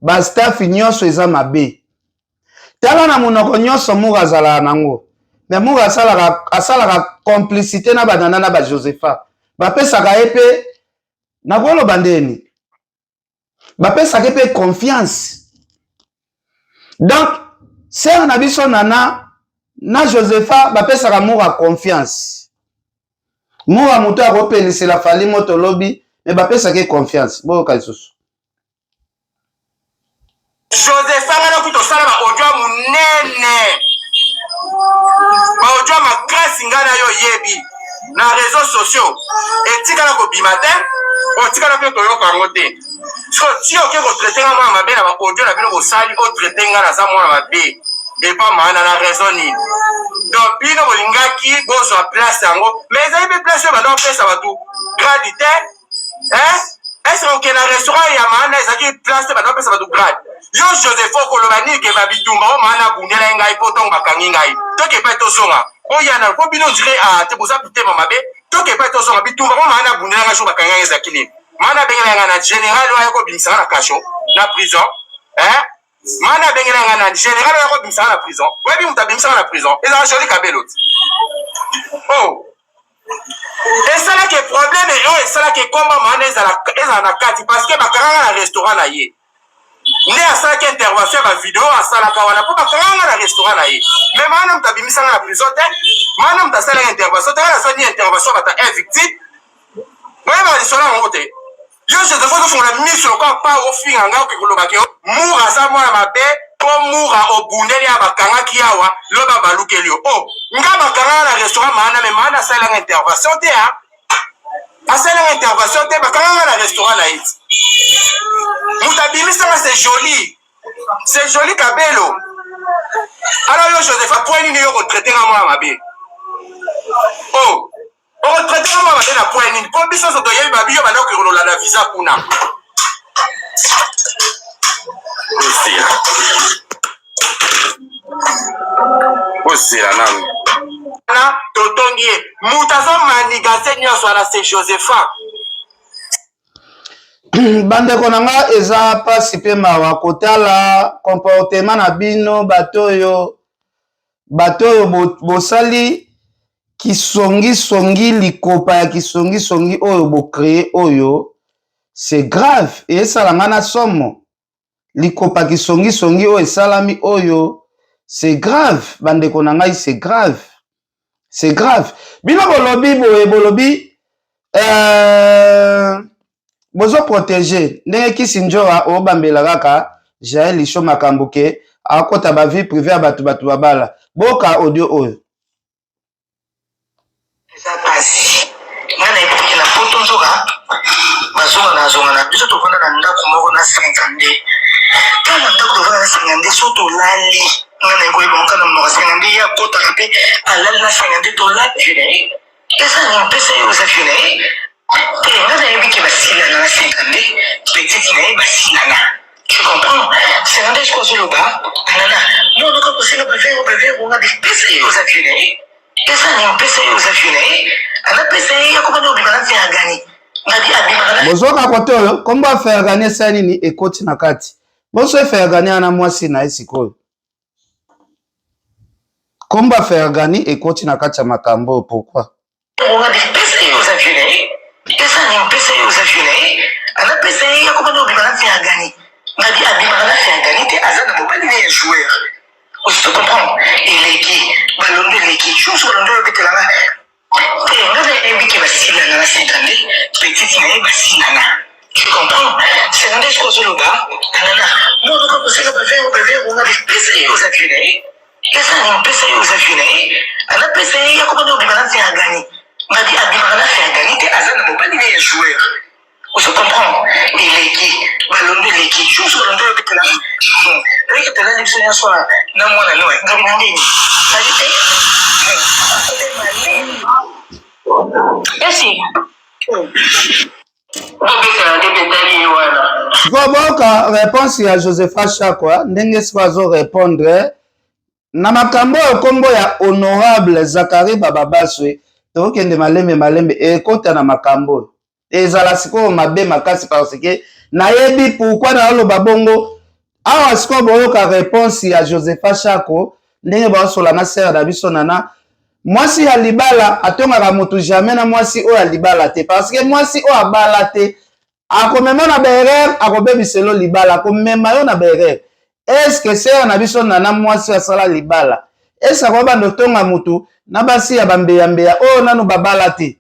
ba staff nyonso eza mabe tala na monoko nyonso Moura azala nango mais Moura asalaka complicité na banana na ba Josepha bapesaka ye pe na koloba ndeni bapesaka ye pe confiance donc sœur na biso nana na Josepha bapesaka Moura confiance Moura muto akopelisela fali moto lobi mais bapesaka confiance boyoka lisusu Josepha ngana kuto sala ba audio munene ba audio ma grâce ngana yo yebi na réseaux sociaux etika na ko bimatin otika na pe to yo ka ngote so ti oke ko traiter ngana mabe na ba audio na bino ko sali o traiter ngana za mwana mabe et pas mana na raison ni donc bino bolingaki bozo a place yango mais ezali pe place yo bando pesa batu gradité hein est-ce que na restaurant ya mana ezaki place bando pesa batu grade yo Joseph okoloba ni ke babitumba o mana bundela ngai poto bakangi ngai to ke pa to songa o yana ko bino dire a te boza pitema mabe to ke pa to songa bitumba o mana bundela ngai so bakangi ngai ezakili mana bengela na général wa ko binisa na kasho na prison hein mana bengela ngana général ya ko bimisa na prison webi mutabimisa na prison eza joli kabelo oh et ça là que problème et ça là que combat mana eza na kati parce que bakaranga na restaurant na ye ne asala ke intervention ba vidéo asala ka wana po bakaranga na restaurant na ye mais mana mutabimisa na prison te mana mutasala intervention te na soni intervention bata invictime ouais ba lisona ngote yo je te faut que la mission quand pas au fin nga ko koloba ke Moura sa mwana mabe po Moura obundeli abakanga kiawa lo babalukeli oh nga bakanga na restaurant mana mais mana sala intervention te ha asala intervention te bakanga na restaurant na it mutabimisa c'est joli kabelo alors yo Joseph point ni yo ko traiter nga mwana mabe oh on traite comment va na point ni po biso so to yebi babi yo bana ko la visa kuna osira nami na totongi mutazo manigase nyonso ala c'est Josepha bandeko na nga eza pasi pe mawa kotala comportement na bino bato oyo bosali kisongi likopa ya kisongi oyo bocreye oyo c'est grave et esalanga na somo likopa kisongi oyo esalami oyo c'est grave bandeko na ngai c'est grave bino bolobi bozo protéger ndenge kisi njoa obambela kaka Jaël Lisho makambo ke akota ba vie privée ya batu babala boka audio oyo eza pasi nga na epuki na poto nzoka bazonga na biso tovanda na ndako moko na 50 kala na ndako tovanda na 50 so tolali nga na ekoyeba mokana mnoka 50 ya kotaka mpe alali na 50 tolali eza na mpesa yo oza fune te nga na yebi ke basilana na 50 petite na ye basilana tu comprends 50 je crois loba anana non non ko sila bavero nga pesa yo oza fune eza na mpesa yo oza fune ana pesa ya ko bana obima na vya gani ngadi abima bozoka kote oyo kombo affaire gani esa nini ekoti na kati boso affaire gani ana mwasi na esikoyo kombo affaire gani ekoti na kati ya makambo pourquoi ngadi pesa aux avionnés. Et ça, on pèse aux avionnés. On a pèse, il y a comment on dit, on a fait un gagné. On a dit, on a fait un gagné, t'es Azan, on va pas dire joueur. Tu comprends? Et l'équipe, ballon de l'équipe, je suis ballon de l'équipe là. Et on a un but qui va s'y aller dans la cinquantaine, petite année, va s'y aller. Tu comprends? C'est un des choses au bas. Moi, on va passer on a pèse aux avionnés. Et ça, on pèse aux avionnés. On a pèse, il y a comment on dit, on a fait un gagné. On a dit, on a fait un gagné, t'es Azan, on va pas dire joueur. Tu comprends? Et l'équipe, ballon de l'équipe, je suis ballon de l'équipe là. L'équipe là, il se soit, non, moi, là, non, Boboka réponse ya Josepha Chakwa ndenge siko répondre na makambo kombo ya honorable Zakari Bababaswe tokende malembe ekota na makambo ezala siko mabe makasi parce que nayebi pourquoi na lo babongo awa siko boyoka réponse ya Josepha Chakwa ndenge basola na sera da biso nana mwasi ya libala atongaka moto jamais na mwasi oyo ya libala te parce que mwasi oyo abala te akomema na berere akobebiselo libala akomema yo na berere eske sera na biso nana mwasi asala libala ese akobanda otonga motu na basi ya bambeyambeya oyo nano babala te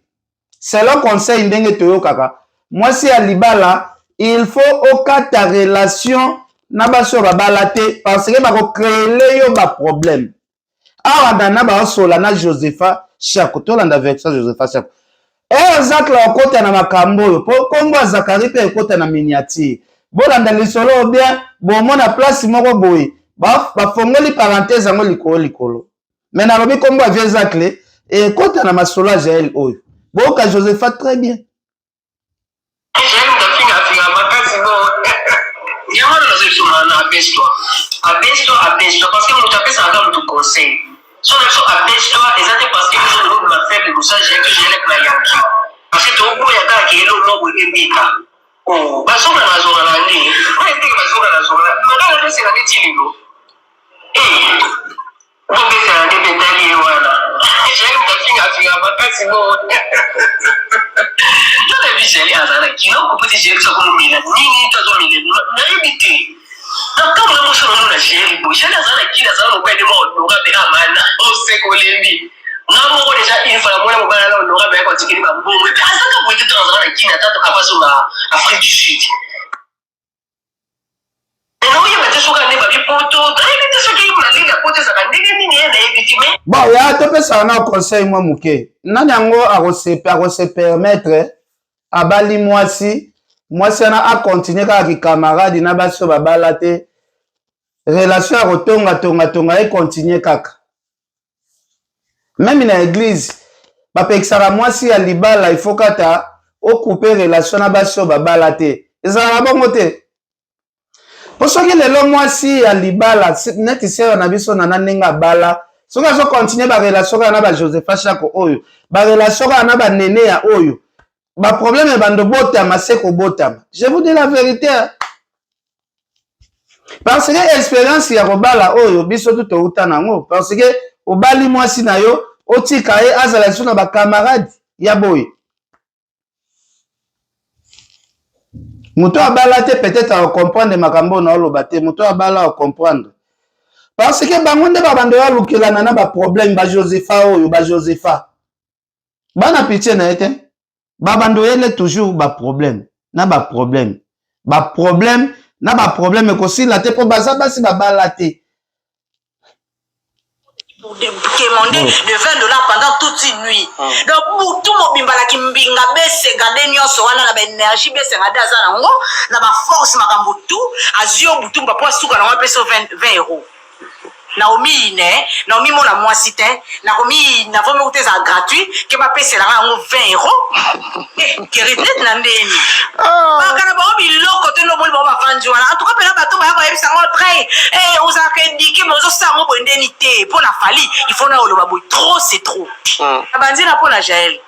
selon conseil ndenge toyokaka mwasi ya libala il faut okata relation na basi oyo babala te parce que bakocréele yo baproblème awa dana baosola na Josepha Chakwa tolanda version Josepha Chakwa ezakla okota na makambo oyo po kombo ya Zakari mpe ekota na miniature bolanda lisolo bien bomona place moko boye bafongoli parenthèse yango likolo mais nalobi kombo ya vieux Zakle ekota na masolo ya Jaël oyo boyoka Josepha très bien abaisse-toi parce que mon tapé ça va dans ton conseil. Son action abaisse-toi exactement parce que je ne veux pas faire de ça j'ai que j'ai la yanki. Parce que ton bout y a ta qui est l'eau non pour embika. Oh, bah son la zone la ni. On est que bah son la zone. Mais là c'est la métier ligo. Eh. On peut faire des détails voilà. J'ai une fille à ma place bon. Je l'ai vu j'ai à la qui non pour dire j'ai ça comme ni ta zone ni na éviter. Donc, quand on a moché dans la chérie, j'ai la zone qui la zone au pays de mort, on aura des amana, on sait qu'on l'aime. Nous avons déjà une fois, moi, on aura bien continué à bon. Mais à ça, quand vous êtes dans la qui n'attend pas sur l'Afrique du Sud. Mais non, il y a des choses qui n'ont pas vu pour tout. Il y a des choses qui n'ont pas vu pour tout. Ça n'a pas été bon, il y a tout ça na conseil moi muke. Nanyango a se permettre à bali mwasi ana a continuer kaka ki camarade na baso babala te relation ya kotonga e continuer kaka même na église bapekisaka mwasi ya libala il faut kata okupe relation na baso babala te ezala na bongo te po soki lelo mwasi ya libala neti sera na biso na ndenge abala soki azo continuer barelation kaka na Josepha Chakwa oyo barelation kaka na banene ya oyo ba problème bando botama c'est ko botama je vous dis la vérité parce que expérience ya kobala oyo biso tout outa nango parce que obali mwasi na yo otika ye azala suna ba camarade ya boy muto abala te peut-être à comprendre makambo na oloba te muto abala à comprendre parce que bango nde ba bando ya lukelana na ba problème ba Josepha oyo ba Josepha bana pitié na ete babando yele toujours ba problème na ba problème aussi la te po baza basi babala te demander de $20 pendant toute une nuit. Donc tout mon bimbala ki mbinga bese gade nyonso wana na ba énergie bese ngade azana ngo na ba force makambo tout azio butu mba po suka na wa peso 20 €. Naomi mona mwasi te nakomi na vomi kuteza gratuit ke bapesela ngo 20 €. Ke retraite na ndeni bakana ba biloko te no boli ba bafandi wana en tout cas pela bato ba yebisa ngo après ozaka indiqué mozo sango bo ndeni te po na fali il faut na oloba boy trop c'est trop abandi na po na Jaël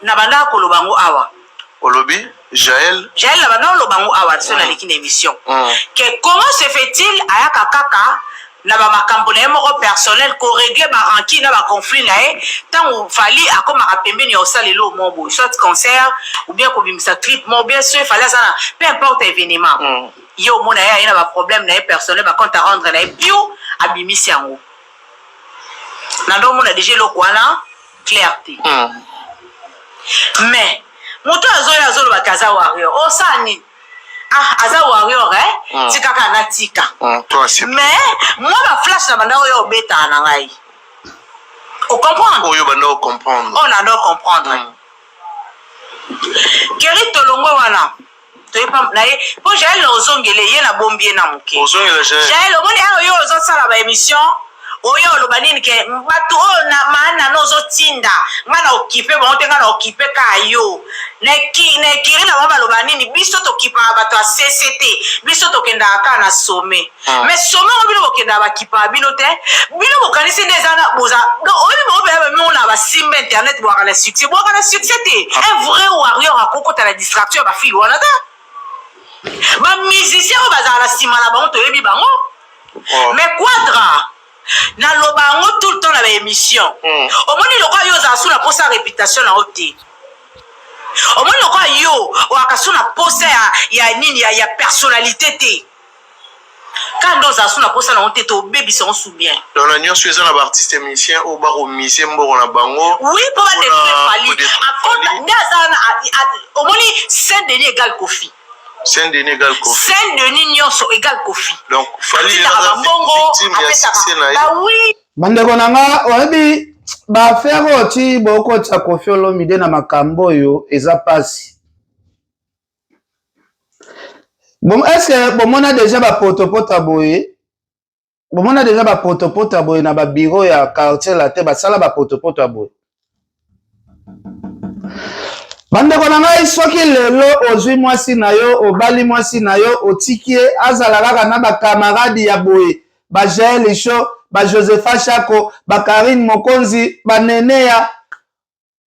na banda ko loba ngo awa Olobi Jaël la banda loba ngo awa sur la l'émission que comment se fait-il ayaka kaka na ba makambo na ye moko personnel ko régler ba ranki na ba conflit na ye tant fali akoma ka pembeni ya osalelo mo bo soit concert ou bien ko bimisa clip mo bien sûr fallait ça peu importe événement yo mona ya ina ba problème na ye personnel ba compte à rendre na ye bio abimisi yango na ndo mona déjà lo kwana clarté mais moto azo ba kaza warrior o sani aza warrior tikaka na tika mais moi ba flash na banda oyo beta na ngai o comprendre oyo banda o comprendre on a doit comprendre keri tolongo wana toyepa na ye po jael ozongele ye na bombie na moke ozongela jael omoni oyo ozosala ba émission oyo oloba nini ke bato oyo na maana nozotinda nga na okipe bango te nga na okipe ka yo na ekiri na bango baloba nini biso tokipaka bato ya cct biso tokendaka kaka na some mais some ngo bino bokendaka bakipaka bino te bino bokanisi nde eza na boza oyebi bango beya bamimo na basimba internet bwaka na succès te un vrai warrior akokota na distraction ya bafili wana te bamusicien oyo bazala na nsima na bango toyebi bango mais quadra naloba yango tout le temps na baémission omoni lokola yo ozala su na posa ya réputation na yo te omoni lokola yo oyaka su na posa ya nini ya personnalité te kanda ozala su na posa na yo te tobebisa yango su bien donc na nyonso eza na baartiste musicien oyo bakomisie mboko na bango oui mpo badefali akota nde aza na omoni Saint Denis égal Kofi Saint-Denis égal Kofi. Saint-Denis nyonso égal Kofi. Donc fali victime ya succès na ye. Bah oui. Bandeko nanga oyebi ba affaire oti boko tsa Kofi Olomide na makambo yo eza pasi. Bon est-ce que bomona déjà ba potopota boye? Bomona déjà ba potopota boye na ba bureau ya quartier la te ba sala ba potopota boye. Bandeko na ngai soki lelo ozwi mwasi na yo obali mwasi na yo otiki azala kaka na bakamaradi ya boye ba Jael Isho ba Josepha Chako ba Karine Mokonzi ba Nene ya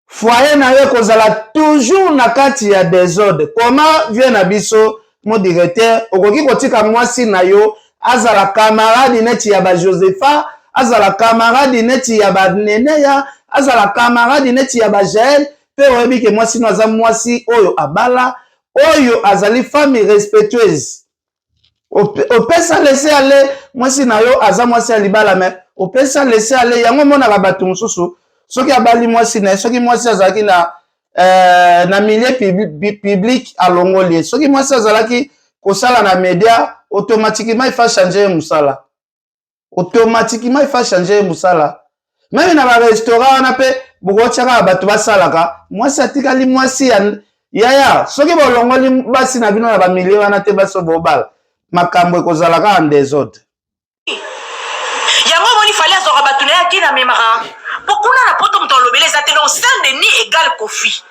foyer na yo kozala toujours na kati ya désordre. Comment vient na biso mon directeur okoki kotika mwasi na yo azala kamaradi neti ya ba Josepha azala kamaradi neti ya ba Nene ya azala kamaradi neti ya ba Jael pe oyebi ke mwasi no aza mwasi oyo abala oyo azali femme respectueuse opesa laisser aller mwasi na yo aza mwasi ya libala me opesa laisser aller yango monaka bato mosusu soki abali mwasi na ye soki mwasi azalaki na milieu public alongoli soki mwasi azalaki kosala na média automatiquement il faut changer musala automatiquement il faut changer musala même na ba restaurant wana pe bokotiaka bato basalaka mwasi atikali mwasi yaya soki bolongoli basi na bino na bamilie wana te baso bobala makambo ekozalaka en désordre yango moni fali azoka bato na ye akina memaka pokuna na poto moto alobele eza te donc Saint-Denis égal Kofi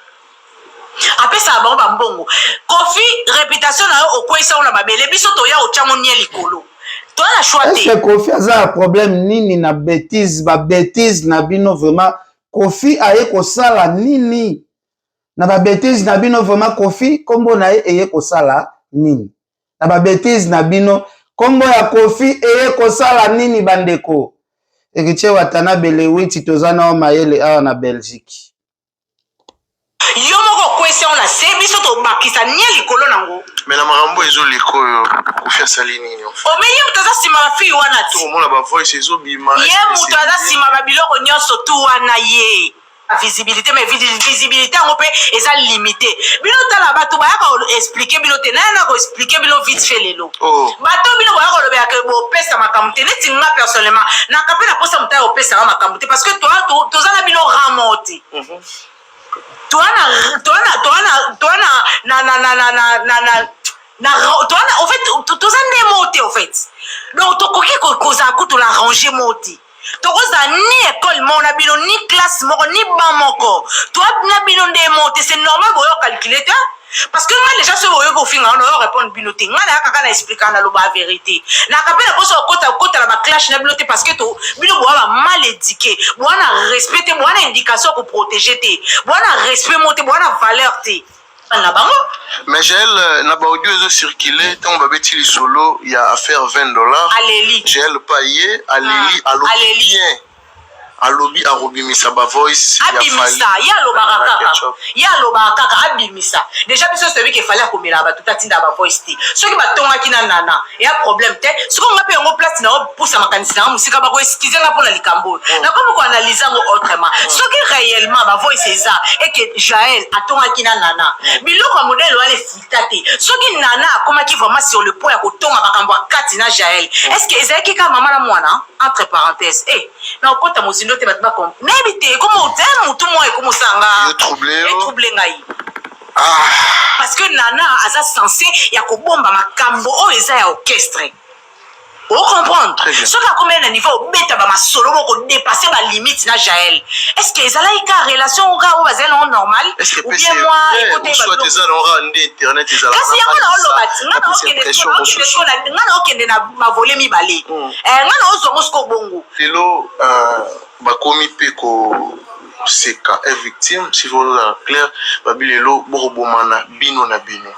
apesaka bango bambongo Kofi réputation na yo okweyisa ngo na babele biso toya otyango nie likolo toya na choix te. Est-ce que Kofi aza na problème nini na bêtise ba bêtise na bino vraiment Kofi aye kosala nini na ba bêtise na bino vraiment Kofi kombo na ye eye kosala nini na ba bêtise na bino kombo ya Kofi eye kosala nini bandeko ekiche watana belewiti tozana o mayele awa na Belgique yo moko kwesi on la se biso tobakisa nie likolo nango mais na makambo ezoliko oyo Kofi asali nini omenye moto aza nsima bafii wana te omona bavoice ezobima ye moto aza nsima babiloko nyonso tu wana ye visibilité mais visibilité yango mpe eza limité bino tala bato bayaka expliquer bino te nayana koexpliquer bino vite fait lelo bato bino boyaka kolobelaka bopesa makambo te neti nga personnellement naka mpe na posa moto ya opesaka makambo te parce que toza na bino ramo te en fait toza nde mo te en fait donc tokoki kozala kutu na ranger mo te tokozala ni école moko na bino ni classe moko ni ban moko toa na bino nde mo te c'est normal boyo calculer te parce que nga déjà soki oyoki ofinga wana oyo répondre bino te nga naya kaka na explika naloba ya vérité naka mpe na poso okota na baclash na bino te parce que bino boya bamal éduqué boya na respect te boya na indication ya koprotege te boya na respect mo te boya na valeur te na bango. Mais Jaël n'a pas audio de circuler tant on va bêtir les solo il y a affaire $20. Aleli. Jaël payé Aleli Aleli bien. Alobi arobimisa ba voice abimisa ya lobaka kaka abimisa déjà biso c'est lui qui fallait komela ba tout atinda ba voice ti soki batongaki na nana ya problème te soki nga pe yango place na poussa makanisi na musika ba ko excuser nga pona likambo na comme ko analyser ngo autrement soki réellement ba voice eza et que Jaël atongaki na nana biloko modèle wale fitate soki nana akomaki vraiment sur le point ya kotonga makambo akati na Jaël est-ce que ezaki ka mama na mwana entre parenthèses na okota mozindo te batma kom nebite comme au mutu moi comme sanga troublé ngai parce que nana aza censé ya kobomba makambo o eza ya orchestre o comprendre ce que comme un niveau beta ba masolo ko dépasser ba limite na Jaël est-ce que ezala ka relation o ka o bazela normal ou bien moi écoutez soit des alors internet ezala kasi ya na olobati ngana okende na ma volé mi balé ngana ozongo sko bongo lelo bakomi peko seka est victime si vous la clair babilelo borobomana bino na bino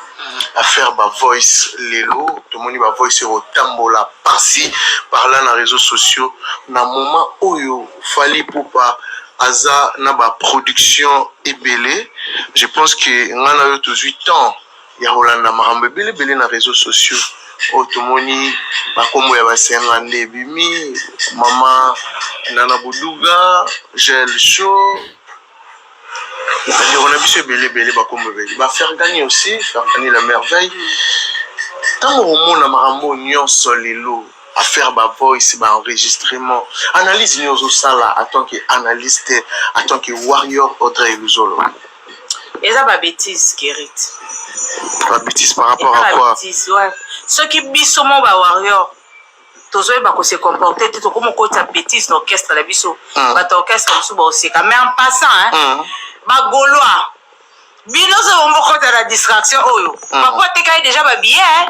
affaire ba voice lelo to moni ba voice au tambola par-ci par là na réseaux sociaux na moment oyo fali popa aza na ba production ebele je pense que ngana yo 18 ans ya Rolanda marambe belé na réseaux sociaux otomoni bakomo ya basenga nde bimi mama Nana Boudouga Jaël Show on a vu ce belé bakomo belé ba faire gagner aussi faire gagner la merveille tant au monde na marambo nyonso lelo à faire ba voice ba enregistrement analyse nyonso sala en tant que analyste en tant que warrior Audrey Luzolo eza ba bêtise Kérit ba bêtise par rapport à quoi bêtise ouais ceux qui biso mo ba warrior tozoye ba ko se comporter tout comme côté bêtise d'orchestre la biso ba orchestre biso ba oseka mais en passant ba gaulois bino se bombo côté la distraction oyo papa te kai déjà ba billet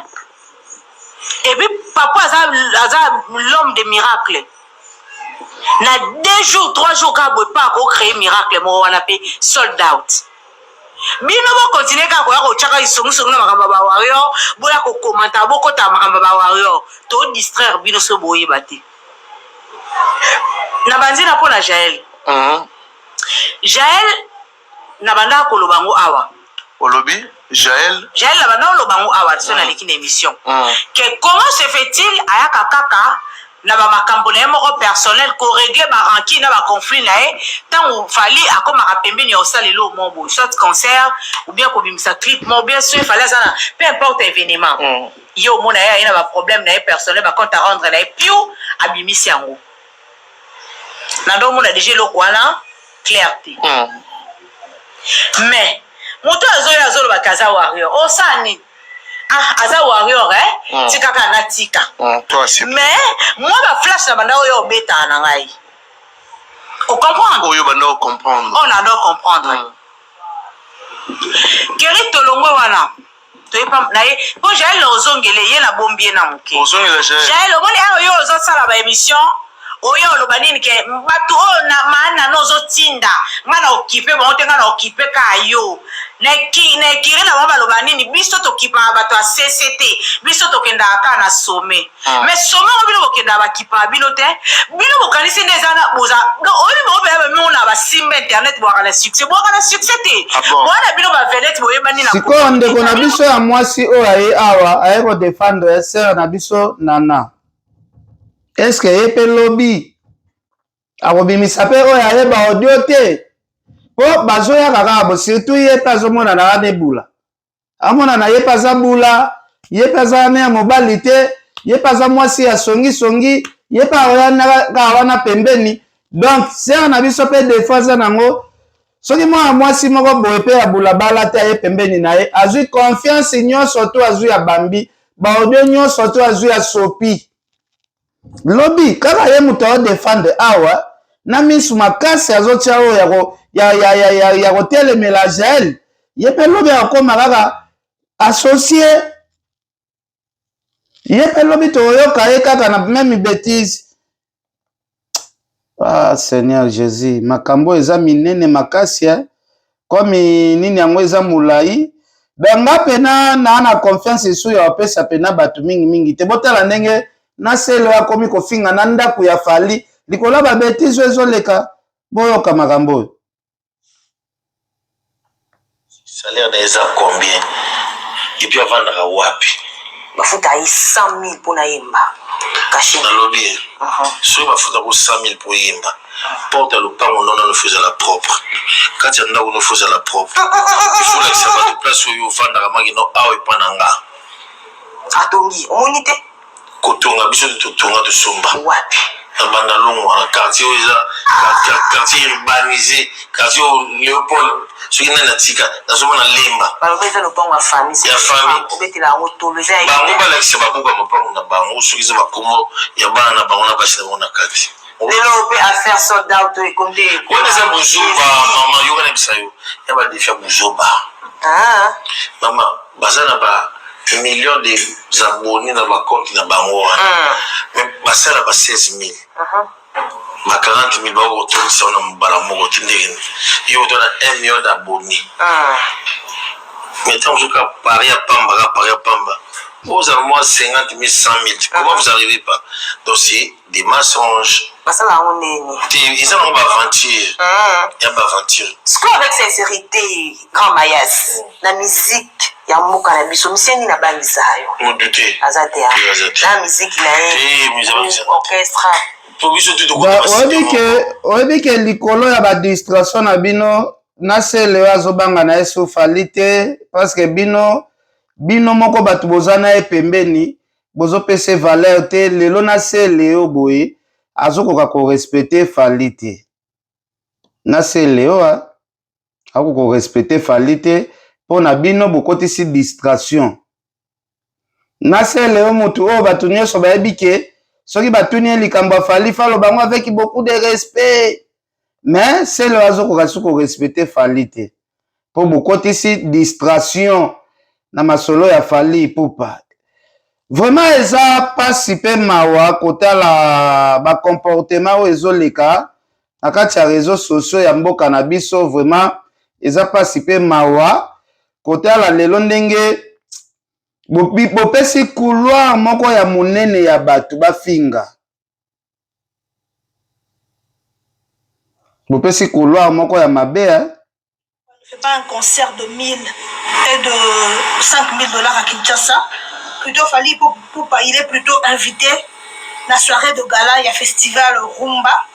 et puis papa aza l'homme de miracle na 2 jours 3 jours ka boy pas ko créer miracle mo wana pe sold out bino bo continuer ka ko chaka isongu na makamba ba warrior boya ko commenter bo kota makamba ba warrior to distraire bino so boye bati na banzina pour la Jaël Jaël na banda ko lobango awa olobi Jaël na banda ko lobango awa sur na l'équipe d'émission que comment se fait-il ayaka kaka na ba makambo na moko personnel ko régler ba ranki na ba conflit na tant fali akoma pembeni ya osalelo mombo soit concert ou bien ko bimisa clip mo bien sûr fallait ça peu importe événement yo mona ya ina ba problème na personnel ba compte à rendre na pio abimisi yango na ndo mona déjà lo kwana clarté mais moto azolo ba kaza warrior o sani aza warrior tikaka na tika mais moi ba flash na banda oyo beta na ngai o comprendre oyo banda comprendre on a doit comprendre Kérit tolongo wana toyepa na ye po Jaël ozongele ye na bombie na muke ozongela Jaël omoni oyo ozo sala ba émission oyo oloba nini ke batu o na mana nozo tinda ngana okipe ba otenga na okipe ka yo na kiri na mwa baloba nini biso tokipa bato a CCT biso tokenda aka na sommet mais sommet bino bokenda bakipa bino te bino bokanisi nde eza na boza oyo bobeya bamio na basimba internet boaka na succès te boana bino bavedete boyebani na sikoyo ndeko na biso ya mwasi oyo aye awa aye kodefendre sere na biso Nana eske ye mpe lobi akobimisa mpe oyo ayeba audio te po bazoyaka kaka bo surtout ye mpe azomonana wana ebula amonana ye mpe aza bula ye mpe aza wana ya mobali te ye mpe aza mwasi ya songisongi ye mpe akoyanaka wana pembeni donc sere na biso mpe defo aza nango soki mwana mwasi moko boye mpe ya bula bala te aye pembeni na ye azwi confiance nyonso to azwi ya bambi baaudio nyonso to azwi ya sopi lobi kaka ye moto aodefendre awa na misu makasi azotia oyo ya kotelemela Jaël ye mpe lobi akoma kaka associé ye mpe lobi toyoka ye kaka na meme bêtise Seigneur Jésus makambo eza minene makasi komi nini yango eza molai benga pena na confiance esu ya opesa pena batu mingi te botala ndenge na selo akomi kofinga na ndako ya Fally likolo ba bêtise ezoleka boyoka makambo oyo. Salaire d'aisa combien? Et puis avant de wapi? Bafuta 100 000 pour na yemba. Caché. Dans le lobby. Sur bafuta pour 100 000 pour yemba. Porte le pain, on en faisait la propre. Quand il y en a, on faisait la propre. Il faut que ça va de place où il faut faire la magino a ou pananga. Atongi, on y était. Kotonga, biso de Totonga de Somba. Wapi? Na Bandalongo, na quartier quartier urbanisé, quartier Léopold, ce qui n'est pas tika, na zoma na lemba. Ba beza le pont wa famille. Ya famille. Obeti la moto le zai. Ba ngomba la kisa babuka mapango na bango, ce qui se va komo ya bana na bango na basi na kati. Lelo pe affaire soldat auto et comme des. On les a buzoba, maman, yo kana bisayo. Ya ba defia buzoba. Ah. Maman, bazana ba millions de abonnés dans ma compte na bango. Mais basala ba 16 000. Ma 40 000 ba retourne sur na mbala moko tindenge. Yo donne 1 million d'abonnés. Mais tant que je parie à Pamba. Vous avez moins 50 000, 100 000. Comment vous n'arrivez pas? Donc c'est des mensonges. Ils ont une aventure. Il y a une aventure. Ce qu'avec sincérité, grand Mayas, la musique, il y a un mot qu'on a mis sur le na bandisa yo. Vous doutez. Azate. La musique là. Orchestre. Oyebi ke likolo ya ba distraction na bino na sele azobanga na eso Fally te parce que bino moko batu bozana e pembeni bozo pese valeur te lelo na sele yo boye azokoka ko respecter Fally te na sele yo akoko respecter Fally te pona bino bokotisi distraction na sele yo mutu o batu nyonso bayebi ke soki batuni likambo Fally falo bango avec beaucoup de respect mais c'est le azokoka suko respecter Fally te po bokotisi distraction na masolo ya Fally pupa vraiment eza pasi pe mawa kotala ba comportement o ezoleka na kati ya réseaux sociaux ya mboka na biso vraiment eza pasi pe mawa kotala lelo ndenge bopesi couloir moko ya munene ya batu bafinga bopesi couloir moko ya mabe ne fait pas un concert de 1000 et de 5 000 $ à Kinshasa. Plutôt Fally Ipupa, il est plutôt invité à la soirée de gala, il y a festival Rumba.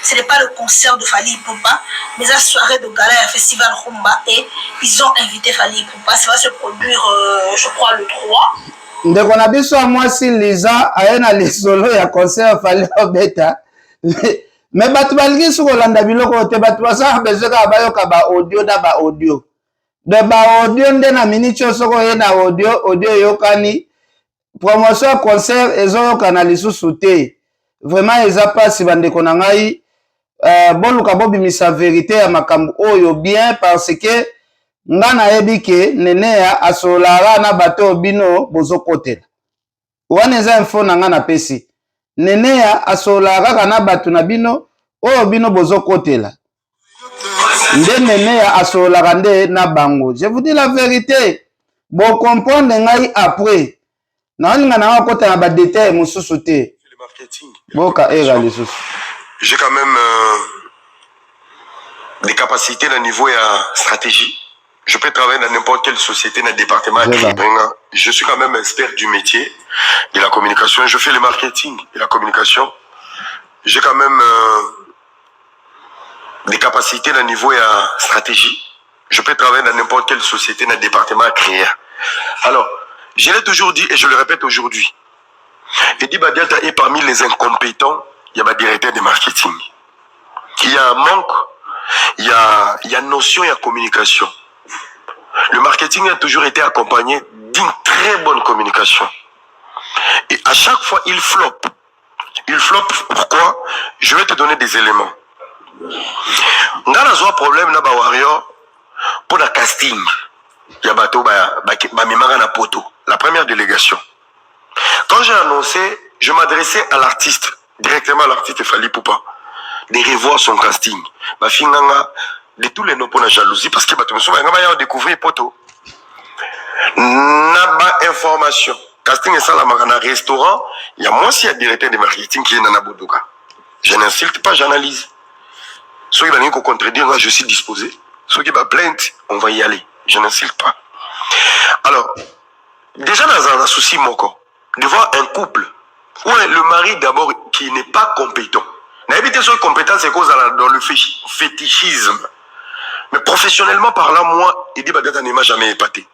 Ce n'est pas le concert de Fally Ipupa, mais la soirée de gala, il y a festival Rumba et ils ont invité Fally Ipupa. Ça va se produire, je crois, le 3. ndeko na biso mwasi Liza aye na lisolo ya concert Fally obeta me batu balingi suko landa biloko te batu basaka bezoka bayoka ba audio na ba audio de ba audio nde na minute soko ye na audio yokani promotion concert ezoyoka na lisusu te vraiment eza pasi bandeko na ngai boluka bobimisa vérité ya makambo oyo bien parce que nga nayebi ke Neneya asolara na bato bino bozokotela wana eza info na nga napesi Neneya asolara kaka na bato na bino oyo bino bozokotela nde Neneya asolaka nde na bango. Je vous dis la vérité bon comprendre ngai après naolinga na wakota na ba détail mosusu te boka era lisusu. J'ai quand même des capacités à niveau et stratégie. Je peux travailler dans n'importe quelle société, dans le département. Je suis quand même expert du métier de la communication. Je fais le marketing et la communication. J'ai quand même des capacités à niveau et stratégie. Je peux travailler dans n'importe quelle société, dans le département créé. Alors, je l'ai toujours dit et je le répète aujourd'hui. Eddie Badiata est parmi les incompétents. Il y a un directeur de marketing. Il y a un manque, il y a une notion, il y a communication. Le marketing a toujours été accompagné d'une très bonne communication. Et à chaque fois, il floppe. Il floppe, pourquoi? Je vais te donner des éléments. On a un problème na Warrior pour le casting. Il y a bateau, la première délégation. Quand j'ai annoncé, je m'adressais à l'artiste, directement à l'artiste Fally Ipupa, de revoir son casting. de tous les noms pour la jalousie, parce que tu me souviens, on va découvrir poto. Naba information. Casting et ça, la marana restaurant, il y a moi aussi un directeur de marketing qui est dans Boudouka. Je n'insulte pas, j'analyse. Ceux qui vont contredire, moi je suis disposé. Ceux qui vont plaindre, on va y aller. Je n'insulte pas. Alors, déjà dans un souci moko, de voir un couple où le mari d'abord qui n'est pas compétent. N'habitez sur compétence, c'est cause dans le fétichisme. Mais professionnellement parlant, moi, il dit Badata ne m'a jamais épaté.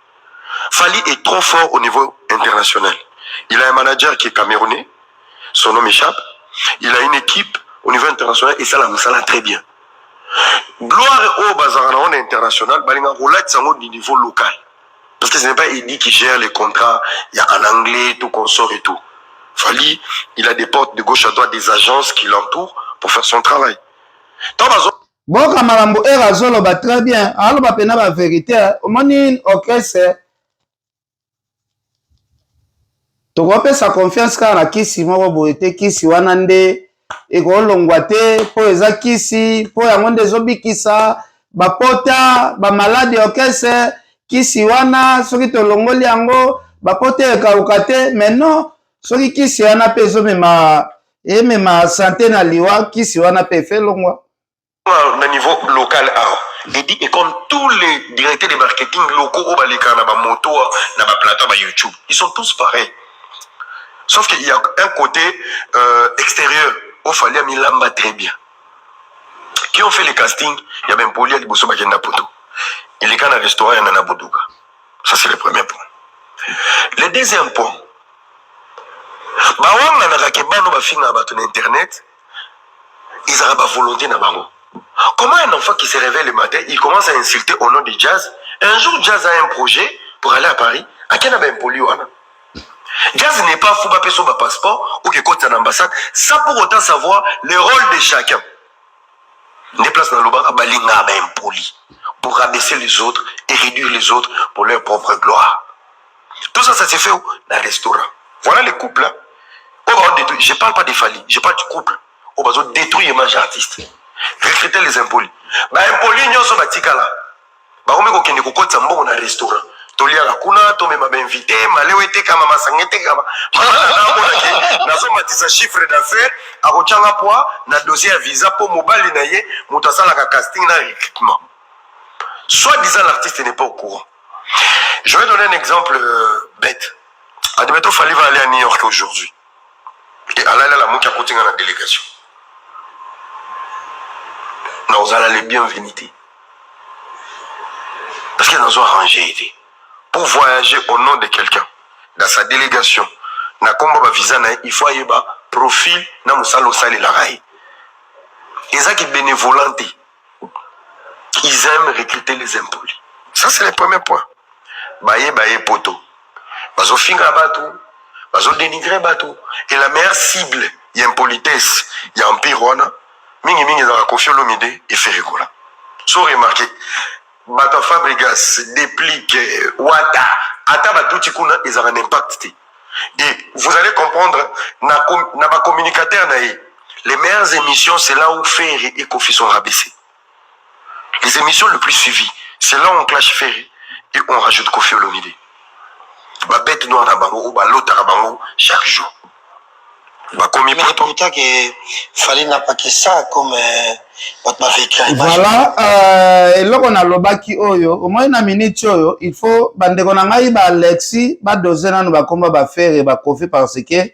Fali est trop fort au niveau international. Il a un manager qui est camerounais, son nom m'échappe. Il a une équipe au niveau international et ça l'a très bien. Gloire au Bazarana international, Balinga Roulette Sango du niveau local. Parce que ce n'est pas Eddie qui gère les contrats, il y a en anglais, tout consort et tout. Fali, il a des portes de gauche à droite, des agences qui l'entourent pour faire son travail. Bon, Kamarambo, Erazolo, très bien. Alors, bah, pena la vérité. Au moment ok, c'est. Tu vois, sa confiance car la kisi, moi, boité, kisi, wanande, et gros longwate, pour les akisi, pour les des zombie kisa, ba pota, ba malade, ok, c'est, kisi, wana, ceux qui te longoli ango, ba pote, kaukate, mais non, ceux qui kisi, wana, peso, mais ma santé na liwa, kisi, wana, pe, fait longwa. Au niveau local, et comme tous les directeurs de marketing locaux au Balika, na ba moto, na ba plateau, YouTube, ils sont tous pareils. Sauf qu'il y a un côté extérieur, au fallait Milamba très bien. Qui ont fait les castings, il y a même Poli à Liboso Bakenda Poto. Il est qu'un restaurant, il y en a Bodouka. Ça, c'est le premier point. Le deuxième point, Bawang na rakebano ba finga ba ton internet, ils ont ba volonté na bango. Comment un enfant qui se réveille le matin, il commence à insulter au nom de Jazz? Un jour, Jazz a un projet pour aller à Paris. À quel a ben Poli wana? Jazz n'est pas fou, pas son passeport ou que côté en ambassade, sans pour autant savoir le rôle de chacun. Déplace dans le bar, balinga ben poli pour rabaisser les autres et réduire les autres pour leur propre gloire. Tout ça, ça s'est fait où? Dans le restaurant. Voilà les couples là. Je parle pas des Fali, je parle du couple. On va détruire les artistes. Recruter les impolis. Bah impolis, nous sommes batika là. Bah on met qu'on kende kokot sambo on a restaurant. Tolia la kuna, to m'a invité, malewete kama masangete kama. Na so matisa chiffre d'affaires, a kochanga poa na dossier à visa pour mobile na ye, mutasala ka casting na recrutement. Soit disant l'artiste n'est pas au courant. Je vais donner un exemple bête. Admettons Fali va aller à New York aujourd'hui. Et Allah la mouki a continué dans la délégation. Nous allons les bienvenus. Parce qu'ils nous ont arrangé. Pour voyager au nom de quelqu'un, dans sa délégation, na komba ba visa na il faut y ba profil na musalo sali la rai. Ils ont qui bénévolanté. Ils aiment recruter les impolis. Ça c'est le premier point. Baye poto. Bazo finga bato, bazo dénigrer bato. Et la meilleure cible, il y a impolitesse, il y a empire wana. Mingi dans la Koffi Olomide et Ferregola. So remarqué, Bata Fabregas déplique Wata, Ata Batouti Kuna, ils ont un impact. Et vous allez comprendre, na ba communicateur naïe, les meilleures émissions, c'est là où Ferry et Kofi sont rabaissés. Les émissions les plus suivies, c'est là où on clash Ferry et on rajoute Koffi Olomide. Ba bête noire na bango ou ba l'autre na bango chaque jour. Mais pourtant que fallait n'a pas que ça comme votre vécu. Voilà, et là on a lobaki oyo, au moins na minute oyo, il faut bandeko na ngai ba Alexis ba dozer na ba komba ba faire ba Kofi parce que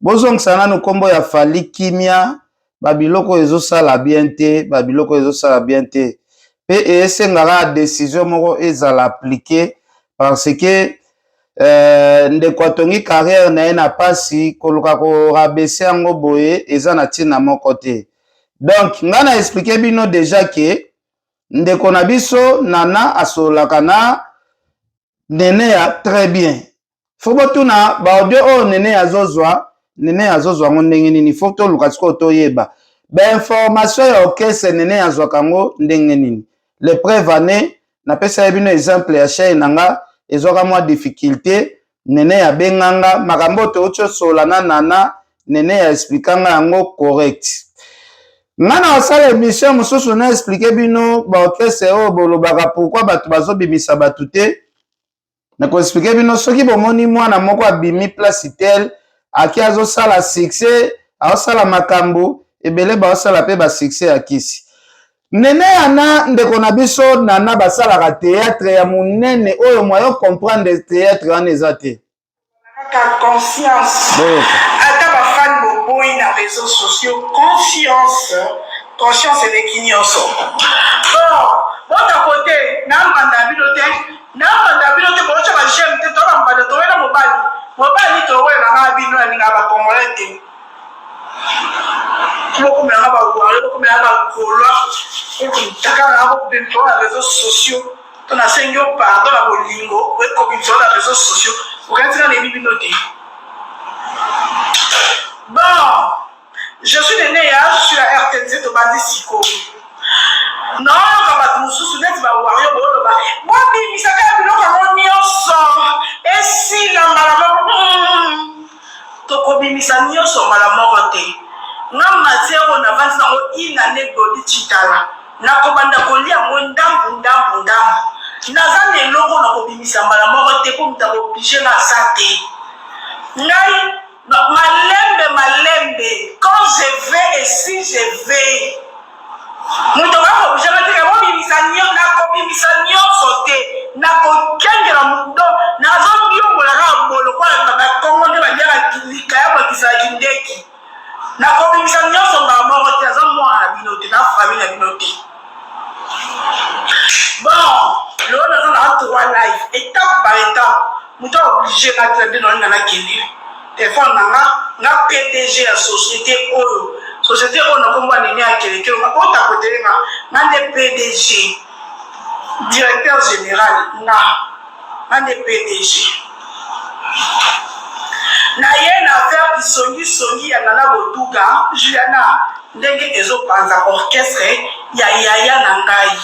bozong sana no kombo ya Fali Kimia ba biloko ezo sala bien te, ba biloko ezo sala bien te. Pe esengara décision moko ezala appliquer parce que ndeko atongi carrière na ye na pasi koluka ko rabaisser yango boye eza na tina moko te. Donc nga na expliquer bino déjà que ndeko na biso Nana asolaka na Nene ya très bien. Faut botuna ba audio o Nene azozwa ngo ndenge nini faut to luka siko to yeba. Ba information ya okese Nene azwa kango ndenge nini. Le preuve na pesa bino exemple ya chez nanga ezoka mwa difficulté Nene ya benganga makambo to ocho sola na Nana Nene ya explikanga yango correct. Ngana osala émission mosusu na expliquer bino ba orchestre o bolobaka pourquoi batu bazobimisa batu te. Na ko expliquer bino soki bomoni mwana moko abimi place tel aki azosala succès, azosala makambo ebele ba osala pe ba succès akisi. Nene yana ndeko na biso nana basalaka théâtre ya munene oyo moyo comprendre théâtre wana eza te. Conscience. Ata ba fan boboyi na réseaux sociaux, conscience et l'équignoce. Bon, à côté, n'ambanda bilote, bocha ba j'aime te to bambanda to wela mobali to wela na bino na ninga ba komolete. Beaucoup me ba wala, beaucoup me ba kolwa. Taka na ba bento na réseaux sociaux. On a seigneur pardon la bolingo, comme ils sont les réseaux sociaux. Pour être dans les bibliothèques. Bon, je suis né je suis la RTNZ au Bandi Siko. Non, quand tu me souviens, tu vas voir, moi, il s'est fait un et si la maladie, tu as mis ça maladie. Non, matière, on avance dans une année de Titala. Na kobanda kolia ndambu. Naza ne logo na kobimisa mbala moko te ko mta obligé na sate. Ngai malembe quand je vais et si je vais. Muto ba obligé na te ko bimisa sote na ko kengela mundo na zo biongola ka bolo kwa na Kongo ne ba ndela kilika ya ba kisakindeki. Na ko bimisa nyonso mbala moko te zo mo na binote na famille na binote. Bon, le on a trois live, étape par étape, nous sommes obligés d'atteindre dans la Kenya. Des fois, on a PDG la société, société on a combat à quelqu'un, on a côté des PDG, directeur général, on a des PDG. Na ye na affaire qui ya nana botuga Juliana ndenge ezopanza orchestre ya yaya na ngai.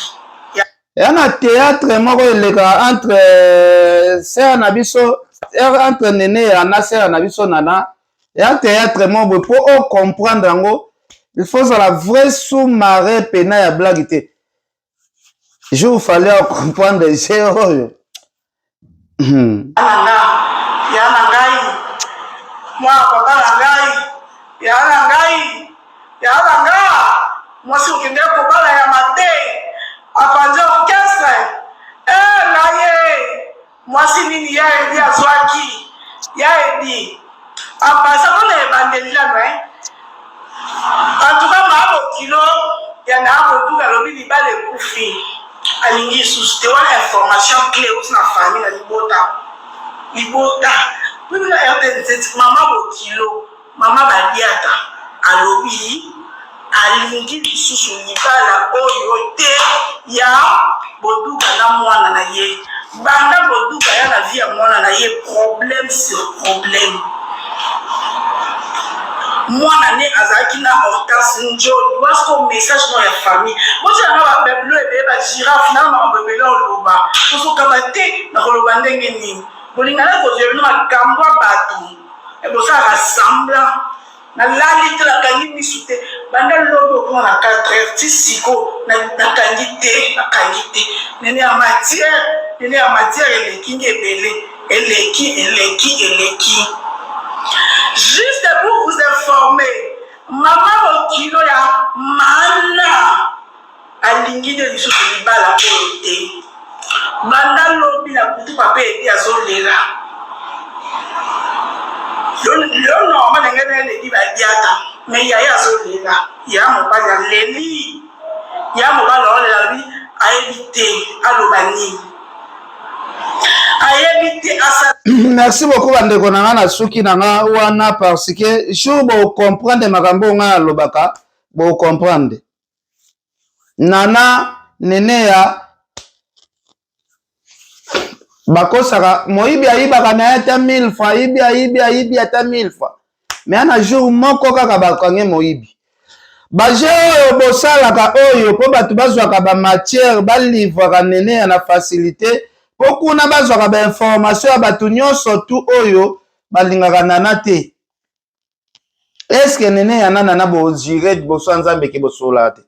Yana théâtre moko eleka entre sœur na biso entre nene yana sœur na biso nana ya théâtre moko pour comprendre yango il faut la vraie sous-marin pena ya blague te. Je vous fallait comprendre c'est oyo. Nana ya na ngai moi papa na ngai ya na ngai moi si okende ko bala ya mate apanze orchestre na ye mwasi nini ya edi azwaki ya edi apasa kona ebandelila no en tout cas maabo kilo ya na abotuka lobi libala ekufi alingi susu te wana information clé outi na famille na libota puis na RTNZ mama bokilo mama badiata alobi alingi lisusu libala oyo te ya boduka na mwana na ye banda boduka ya na vie ya mwana na ye problème sur problème mwana ne azalaki na Hortense Njoli wasko message no ya famille moja na ba beblo ebe ba girafe na ma bebelo oloba kosoka te na koloba ndenge nini bolingana kozela na makambo batu ebosa rassembla na lali te la kangi misu te banda lobo ko na 4 ti siko na kangi te nene ya matière eleki ngebele eleki juste pour vous informer maman okilo ya mana alingi de lisusu libala oyo te banda lobi na kutu papa ete azolela le normal ndenge eleki badiata mais yaya azolela ya mobali aleli ya mobali olela bi ayebi te aloba nini ayebi te asa. Merci beaucoup bandeko na nga na suki na nga wana parce que jour bo comprendre makambo nga alobaka bo comprendre nana nene ya bakosaka moyibi ayibaka na ye ata 1000 fois ayibi ata 1000 fois mais ana jour moko kaka bakange moyibi baje oyo bosalaka oyo mpo bato bazwaka bamatière balivraka nene ya na facilité mpo kuna bazwaka bainformation ya bato nyonso tu oyo balingaka nana te est-ce que nene ya nana na bozire liboso ya nzambe ke bosola te?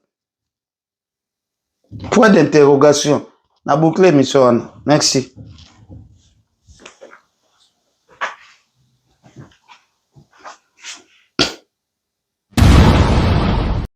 Point d'interrogation. Na boucle émission wana. Merci.